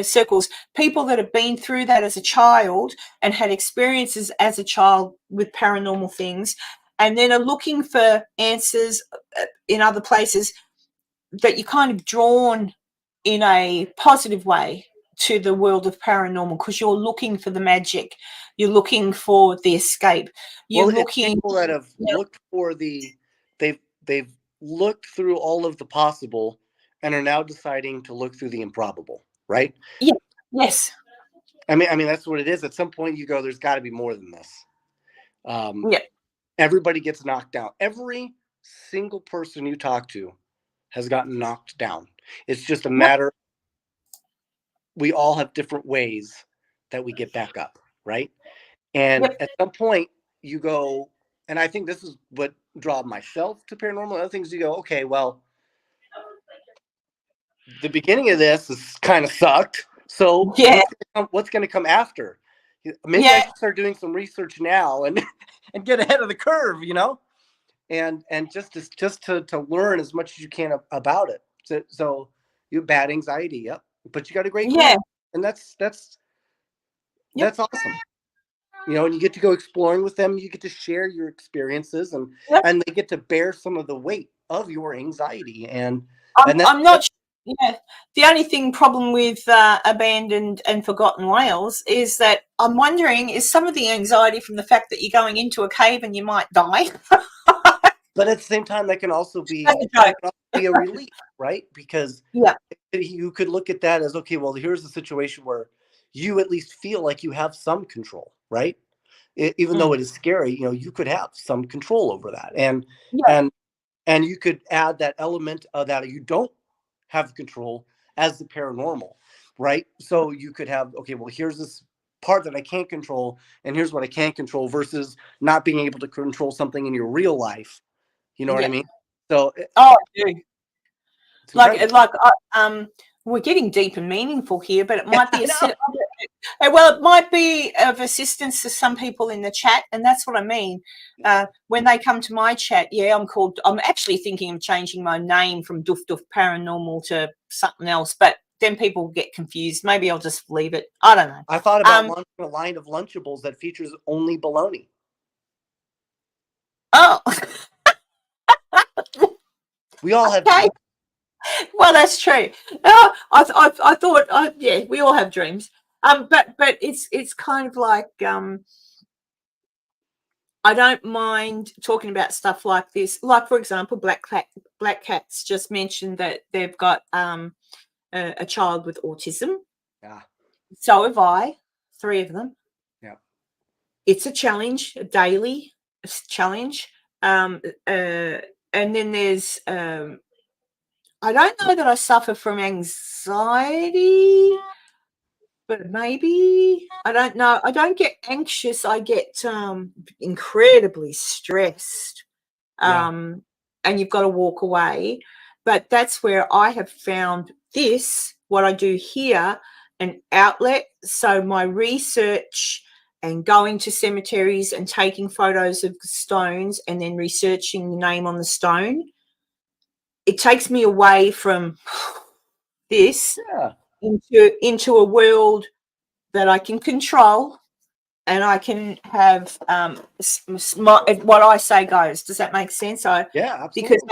Speaker 1: circles, people that have been through that as a child and had experiences as a child with paranormal things, and then are looking for answers in other places, that you're kind of drawn in a positive way to the world of paranormal because you're looking for the magic, you're looking for the escape, you're
Speaker 2: Well, it's
Speaker 1: looking.
Speaker 2: people that have
Speaker 1: Yeah.
Speaker 2: looked for they've looked through all of the possible and are now deciding to look through the improbable, right?
Speaker 1: Yeah. Yes.
Speaker 2: I mean that's what it is. At some point you go, there's got to be more than this.
Speaker 1: Yeah.
Speaker 2: Everybody gets knocked down. Every single person you talk to has gotten knocked down. It's just a matter. We all have different ways that we get back up, right? And
Speaker 1: Yep.
Speaker 2: at some point you go, and I think this is what draw myself to paranormal. Other things you go, okay, well, the beginning of this is kind of sucked. So
Speaker 1: Yeah.
Speaker 2: what's going to come after? Maybe I
Speaker 1: Yeah.
Speaker 2: should start doing some research now and and get ahead of the curve, and just to learn as much as you can about it. So you have bad anxiety, yep, but you got a great group,
Speaker 1: Yeah.
Speaker 2: and that's
Speaker 1: Yep.
Speaker 2: awesome. And you get to go exploring with them. You get to share your experiences, and
Speaker 1: Yep.
Speaker 2: they get to bear some of the weight of your anxiety, and
Speaker 1: I'm not. Yeah, the only problem with abandoned and forgotten whales is that I'm wondering, is some of the anxiety from the fact that you're going into a cave and you might die?
Speaker 2: but at the same time, that can also
Speaker 1: That's
Speaker 2: be
Speaker 1: a joke.
Speaker 2: a relief, right? Because
Speaker 1: Yeah.
Speaker 2: you could look at that as, okay, well, here's a situation where you at least feel like you have some control, right? Even though it is scary, you could have some control over that, and
Speaker 1: Yeah.
Speaker 2: and you could add that element of that you don't have control as the paranormal, right? So you could have, okay, well, here's this part that I can't control, and here's what I can't control, versus not being able to control something in your real life. You know what I
Speaker 1: Yeah.
Speaker 2: mean? So
Speaker 1: Oh, I do.
Speaker 2: it's incredible.
Speaker 1: We're getting deep and meaningful here, but it might be
Speaker 2: I know.
Speaker 1: well, it might be of assistance to some people in the chat, and that's what I mean. When they come to my chat, I'm actually thinking of changing my name from Doof Doof Paranormal to something else, but then people get confused. Maybe I'll just leave it. I don't know.
Speaker 2: I thought about launching a line of Lunchables that features only bologna.
Speaker 1: Oh,
Speaker 2: We all have
Speaker 1: okay. Well, that's true. I thought, yeah, we all have dreams. But it's kind of like I don't mind talking about stuff like this. Like, for example, Black Cats just mentioned that they've got a child with autism.
Speaker 2: Yeah.
Speaker 1: So have I, 3 of them.
Speaker 2: Yeah.
Speaker 1: It's a challenge, a daily challenge. And then there's I don't know that I suffer from anxiety, but maybe, I don't know. I don't get anxious. I get incredibly stressed. And you've got to walk away. But that's where I have found this, what I do here, an outlet. So my research and going to cemeteries and taking photos of stones and then researching the name on the stone, it takes me away from this into a world that I can control, and I can have what I say goes. Does that make sense?
Speaker 2: Absolutely.
Speaker 1: Because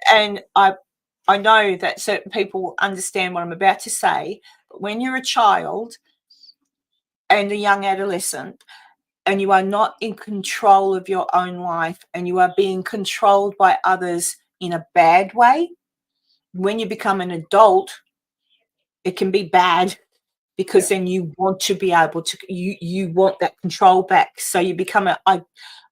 Speaker 1: and I know that certain people understand what I'm about to say, but when you're a child and a young adolescent and you are not in control of your own life and you are being controlled by others in a bad way, when you become an adult, it can be bad, because then you want to be able to, you want that control back. So you become a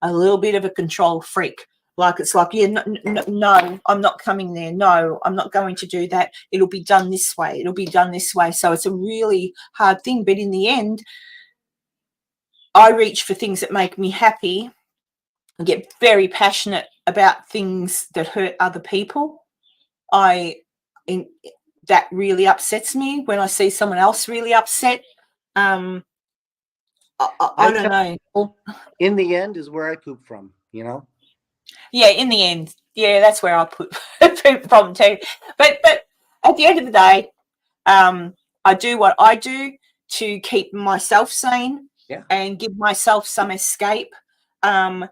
Speaker 1: little bit of a control freak. Like, it's like, no, I'm not coming there. No, I'm not going to do that. It'll be done this way. It'll be done this way. So it's a really hard thing. But in the end, I reach for things that make me happy and get very passionate about things that hurt other people. That really upsets me when I see someone else really upset. I don't know.
Speaker 2: People, in the end, is where I poop from. You know.
Speaker 1: Yeah, in the end, yeah, that's where I put poop from too. But at the end of the day, I do what I do to keep myself sane and give myself some escape. And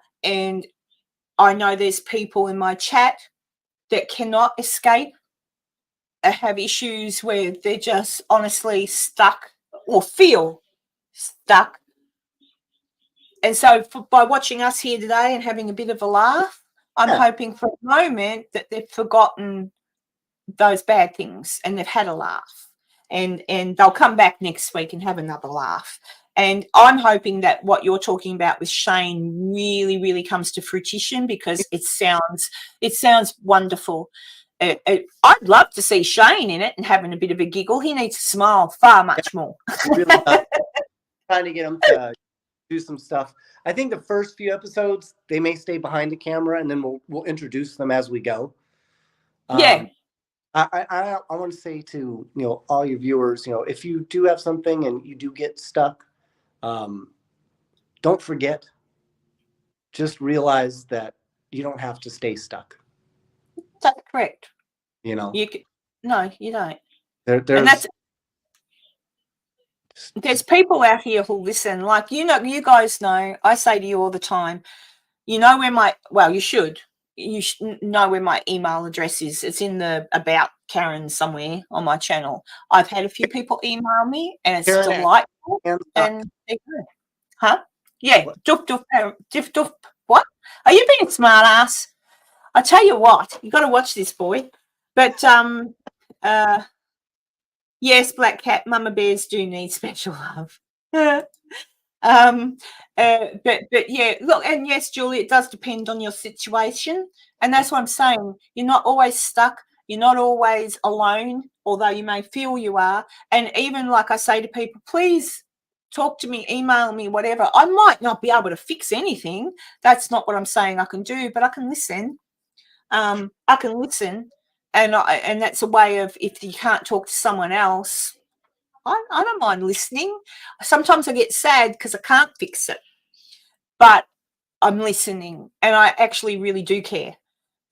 Speaker 1: I know there's people in my chat that cannot escape, have issues where they're just honestly stuck or feel stuck. And so by watching us here today and having a bit of a laugh, I'm hoping for a moment that they've forgotten those bad things and they've had a laugh. And they'll come back next week and have another laugh. And I'm hoping that what you're talking about with Shane really, really comes to fruition, because it sounds wonderful. I'd love to see Shane in it and having a bit of a giggle. He needs to smile far much more.
Speaker 2: Really trying to get him to do some stuff. I think the first few episodes they may stay behind the camera, and then we'll introduce them as we go.
Speaker 1: Yeah.
Speaker 2: I want to say to all your viewers, if you do have something and you do get stuck, don't forget. Just realize that you don't have to stay stuck.
Speaker 1: That's correct.
Speaker 2: You
Speaker 1: no, you don't. There's people out here who listen. Like you guys know. I say to you all the time. You know where you should know where my email address is. It's in the About Karen somewhere on my channel. I've had a few people email me, and it's
Speaker 2: Karen,
Speaker 1: delightful. And they're good. Huh? Yeah. Doof. What? Are you being a smart ass? I tell you what, you got to watch this, boy. But yes, Black Cat, Mama Bears do need special love. But yeah, look, and yes, Julie, it does depend on your situation, and that's what I'm saying. You're not always stuck. You're not always alone, although you may feel you are. And even like I say to people, please talk to me, email me, whatever. I might not be able to fix anything. That's not what I'm saying I can do, but I can listen. I can listen, and that's a way of, if you can't talk to someone else, I don't mind listening. Sometimes I get sad because I can't fix it, but I'm listening, and I actually really do care,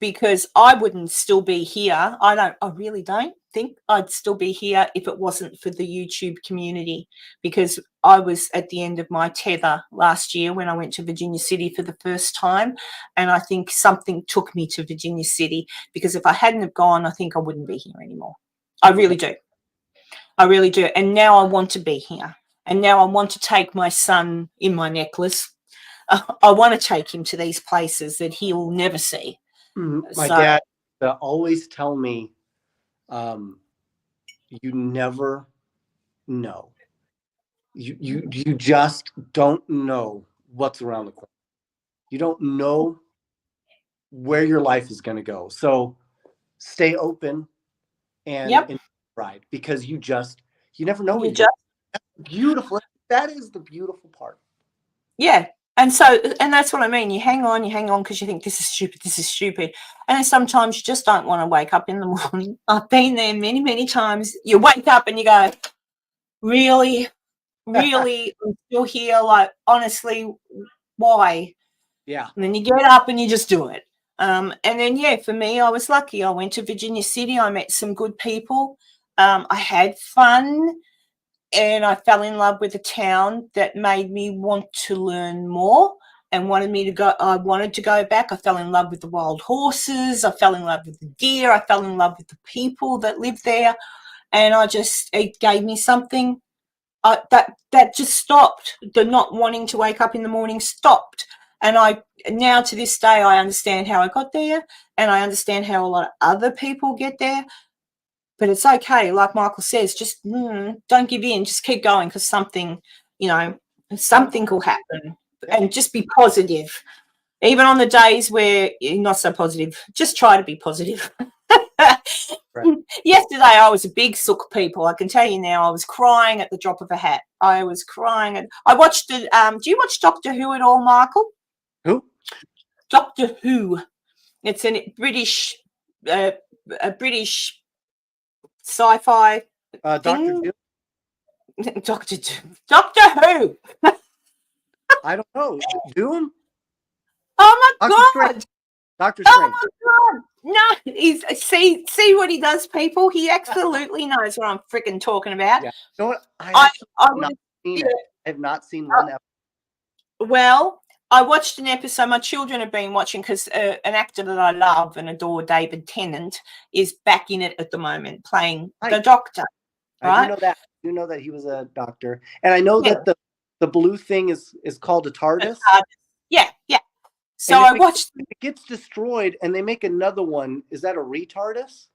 Speaker 1: because I wouldn't still be here. I really don't think I'd still be here if it wasn't for the YouTube community, because I was at the end of my tether last year when I went to Virginia City for the first time, and I think something took me to Virginia City, because if I hadn't have gone, I think I wouldn't be here anymore. I really do. I really do. And now I want to be here. And now I want to take my son in my necklace. I want to take him to these places that he'll never see.
Speaker 2: My dad always tell me, you never know. You just don't know what's around the corner. You don't know where your life is going to go. So stay open and ride, because you never know. That's beautiful. That is the beautiful part. Yeah.
Speaker 1: And that's what I mean. You hang on because you think this is stupid. And then sometimes you just don't want to wake up in the morning. I've been there many, many times. You wake up and you go, really, really, I'm still here. Like, honestly, why?
Speaker 2: Yeah.
Speaker 1: And then you get up and you just do it. And then, for me, I was lucky. I went to Virginia City. I met some good people. I had fun. And I fell in love with a town that made me want to learn more and wanted me to go. I wanted to go back. I fell in love with the wild horses. I fell in love with the deer. I fell in love with the people that lived there. And it gave me something that just stopped. The not wanting to wake up in the morning stopped. And now to this day, I understand how I got there, and I understand how a lot of other people get there. But it's okay. Like Michael says, just don't give in. Just keep going, because something will happen. And just be positive. Even on the days where you're not so positive, just try to be positive. Right. Yesterday, I was a big sook people. I can tell you now, I was crying at the drop of a hat. I was crying. I watched do you watch Doctor Who at all, Michael?
Speaker 2: Who?
Speaker 1: Doctor Who. It's a British sci-fi
Speaker 2: Doctor Who.
Speaker 1: Doctor Who.
Speaker 2: I don't know. Doom?
Speaker 1: Oh my
Speaker 2: Doctor Strange.
Speaker 1: God.
Speaker 2: Doctor
Speaker 1: Oh
Speaker 2: Strange.
Speaker 1: my God. No, he's see what he does, people. He absolutely knows what I'm freaking talking about.
Speaker 2: Yeah. You know what? I
Speaker 1: I
Speaker 2: actually have not
Speaker 1: would,
Speaker 2: seen
Speaker 1: yeah.
Speaker 2: it. I have not seen one episode.
Speaker 1: Well, I watched an episode. My children have been watching because an actor that I love and adore, David Tennant, is back in it at the moment, playing the Doctor.
Speaker 2: I
Speaker 1: Right?
Speaker 2: do know that. I do know that he was a doctor, and I know
Speaker 1: Yeah.
Speaker 2: that the blue thing is called a TARDIS.
Speaker 1: Yeah. So
Speaker 2: And
Speaker 1: I watched.
Speaker 2: if it gets destroyed and they make another one, is that a retardus?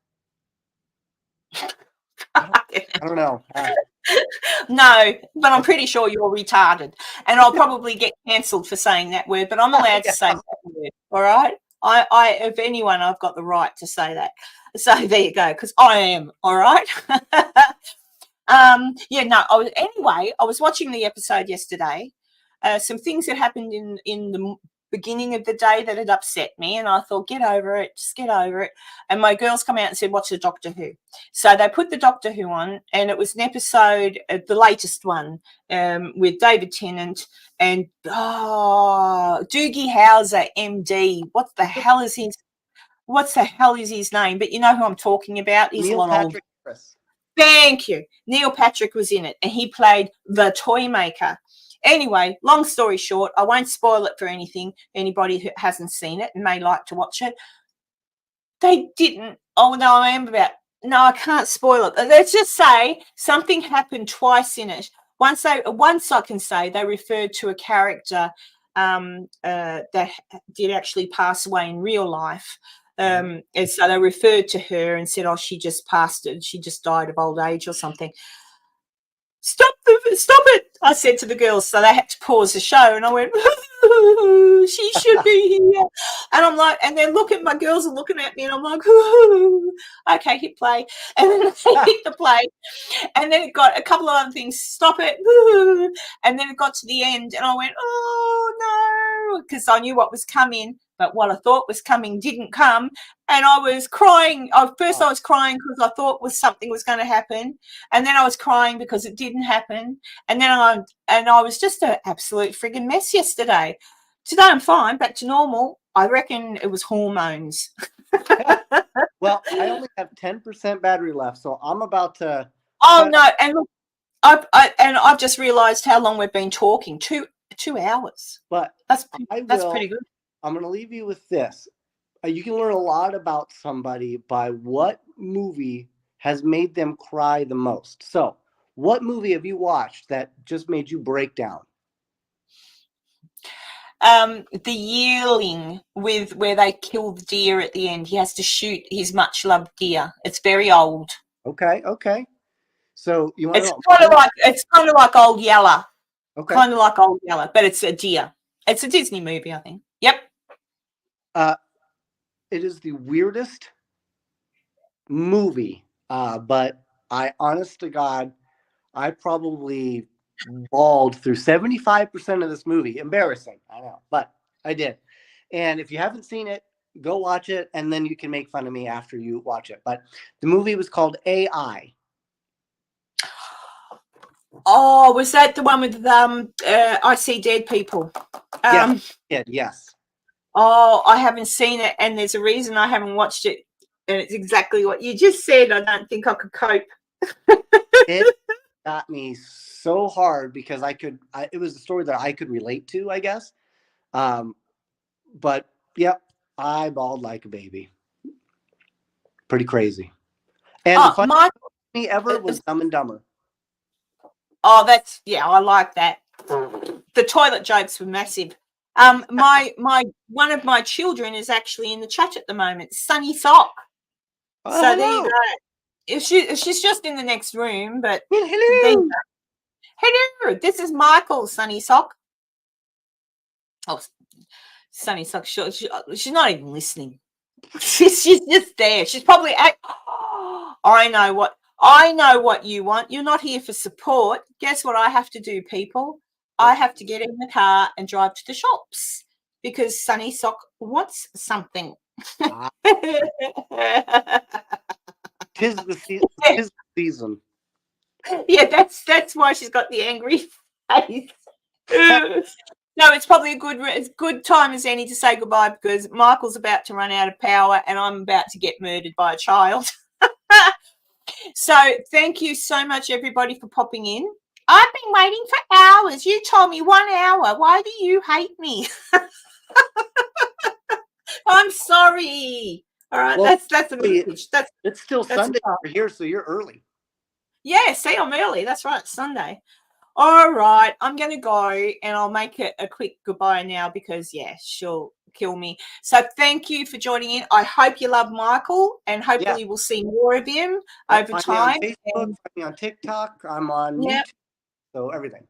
Speaker 2: I don't know.
Speaker 1: No, but I'm pretty sure you're retarded, and I'll probably get cancelled for saying that word. But I'm allowed to say that word. All right. I, if anyone, I've got the right to say that. So there you go, because I am. All right. Yeah. No. Anyway, I was watching the episode yesterday. Some things that happened in the beginning of the day that had upset me, and I thought, get over it, just get over it. And my girls come out and said, watch the Doctor Who. So they put the Doctor Who on, and it was an episode, the latest one, with David Tennant and Doogie Howser, MD. What the hell is his name? But you know who I'm talking about. He's
Speaker 2: Neil
Speaker 1: a lot
Speaker 2: Patrick
Speaker 1: older.
Speaker 2: Harris.
Speaker 1: Thank you. Neil Patrick was in it, and he played the toy maker. Anyway, long story short, I won't spoil it for anybody who hasn't seen it and may like to watch it. They didn't. Oh, no, I can't spoil it. Let's just say something happened twice in it. Once I can say they referred to a character that did actually pass away in real life. And so they referred to her and said, oh, she just died of old age or something. Stop it, I said to the girls. So they had to pause the show, and I went, she should be here. And I'm like, and then my girls are looking at me, and I'm like, okay, hit play. And then they hit the play, and then it got a couple of other things, stop it. And then it got to the end, and I went, oh no, because I knew what was coming, but what I thought was coming didn't come. And I was crying. I was crying because I thought something was going to happen, and then I was crying because it didn't happen, and then I was just an absolute friggin' mess yesterday. Today I'm fine, back to normal. I reckon it was hormones.
Speaker 2: Well, I only have 10% battery left, so I'm about to.
Speaker 1: Oh no! And look, I've just realised how long we've been talking. 2 hours.
Speaker 2: But
Speaker 1: that's pretty good.
Speaker 2: I'm going to leave you with this. You can learn a lot about somebody by what movie has made them cry the most. So, what movie have you watched that just made you break down?
Speaker 1: The Yearling, where they kill the deer at the end. He has to shoot his much loved deer. It's very old.
Speaker 2: Okay. So you want
Speaker 1: it's kind of like Old Yeller.
Speaker 2: Okay.
Speaker 1: Kind of like Old Yeller, but it's a deer. It's a Disney movie, I think. Yep.
Speaker 2: It is the weirdest movie, but I, honest to God, I probably bawled through 75% of this movie. Embarrassing, I know, but I did. And if you haven't seen it, go watch it, and then you can make fun of me after you watch it. But the movie was called AI.
Speaker 1: Oh, was that the one with I See Dead People?
Speaker 2: Yes.
Speaker 1: Oh, I haven't seen it, and there's a reason I haven't watched it, and it's exactly what you just said. I don't think I could cope.
Speaker 2: It got me so hard because it was a story that I could relate to, I guess. But yep, I bawled like a baby. Pretty crazy. And the funniest movie ever was Dumb and Dumber.
Speaker 1: Oh, I like that. The toilet jokes were massive. One of my children is actually in the chat at the moment, Sunny Sock.
Speaker 2: Oh,
Speaker 1: so hello. There you go. She's just in the next room, but
Speaker 2: hello.
Speaker 1: Hello, this is Michael, Sunny Sock. Oh, Sunny Sock, she's not even listening. She's just there. She's probably I know what you want. You're not here for support. Guess what I have to do, people? I have to get in the car and drive to the shops because Sunny Sock wants something.
Speaker 2: Tis the season.
Speaker 1: Yeah, that's why she's got the angry face. No, it's probably a good time as any to say goodbye because Michael's about to run out of power and I'm about to get murdered by a child. So thank you so much, everybody, for popping in. I've been waiting for hours. You told me 1 hour. Why do you hate me? I'm sorry. All right,
Speaker 2: Well,
Speaker 1: that's a message.
Speaker 2: It's still
Speaker 1: that's
Speaker 2: Sunday over here, so you're early.
Speaker 1: Yeah, see, I'm early. That's right, Sunday. All right, I'm going to go and I'll make it a quick goodbye now because, yeah, she'll kill me. So thank you for joining in. I hope you love Michael and hopefully we'll see more of him over
Speaker 2: Find
Speaker 1: time.
Speaker 2: me on Facebook, find me on TikTok. I'm on YouTube, so everything.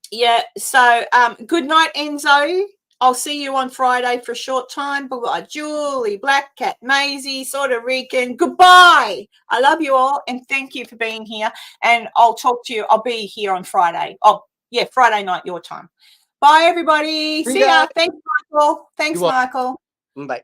Speaker 1: Yeah, so good night, Enzo. I'll see you on Friday for a short time. Bye-bye, Julie, Black Cat, Maisie, Puerto Rican. Goodbye. I love you all, and thank you for being here. And I'll talk to you. I'll be here on Friday. Oh, yeah, Friday night, your time. Bye, everybody. See ya. Thanks, Michael.
Speaker 2: You're welcome. Bye.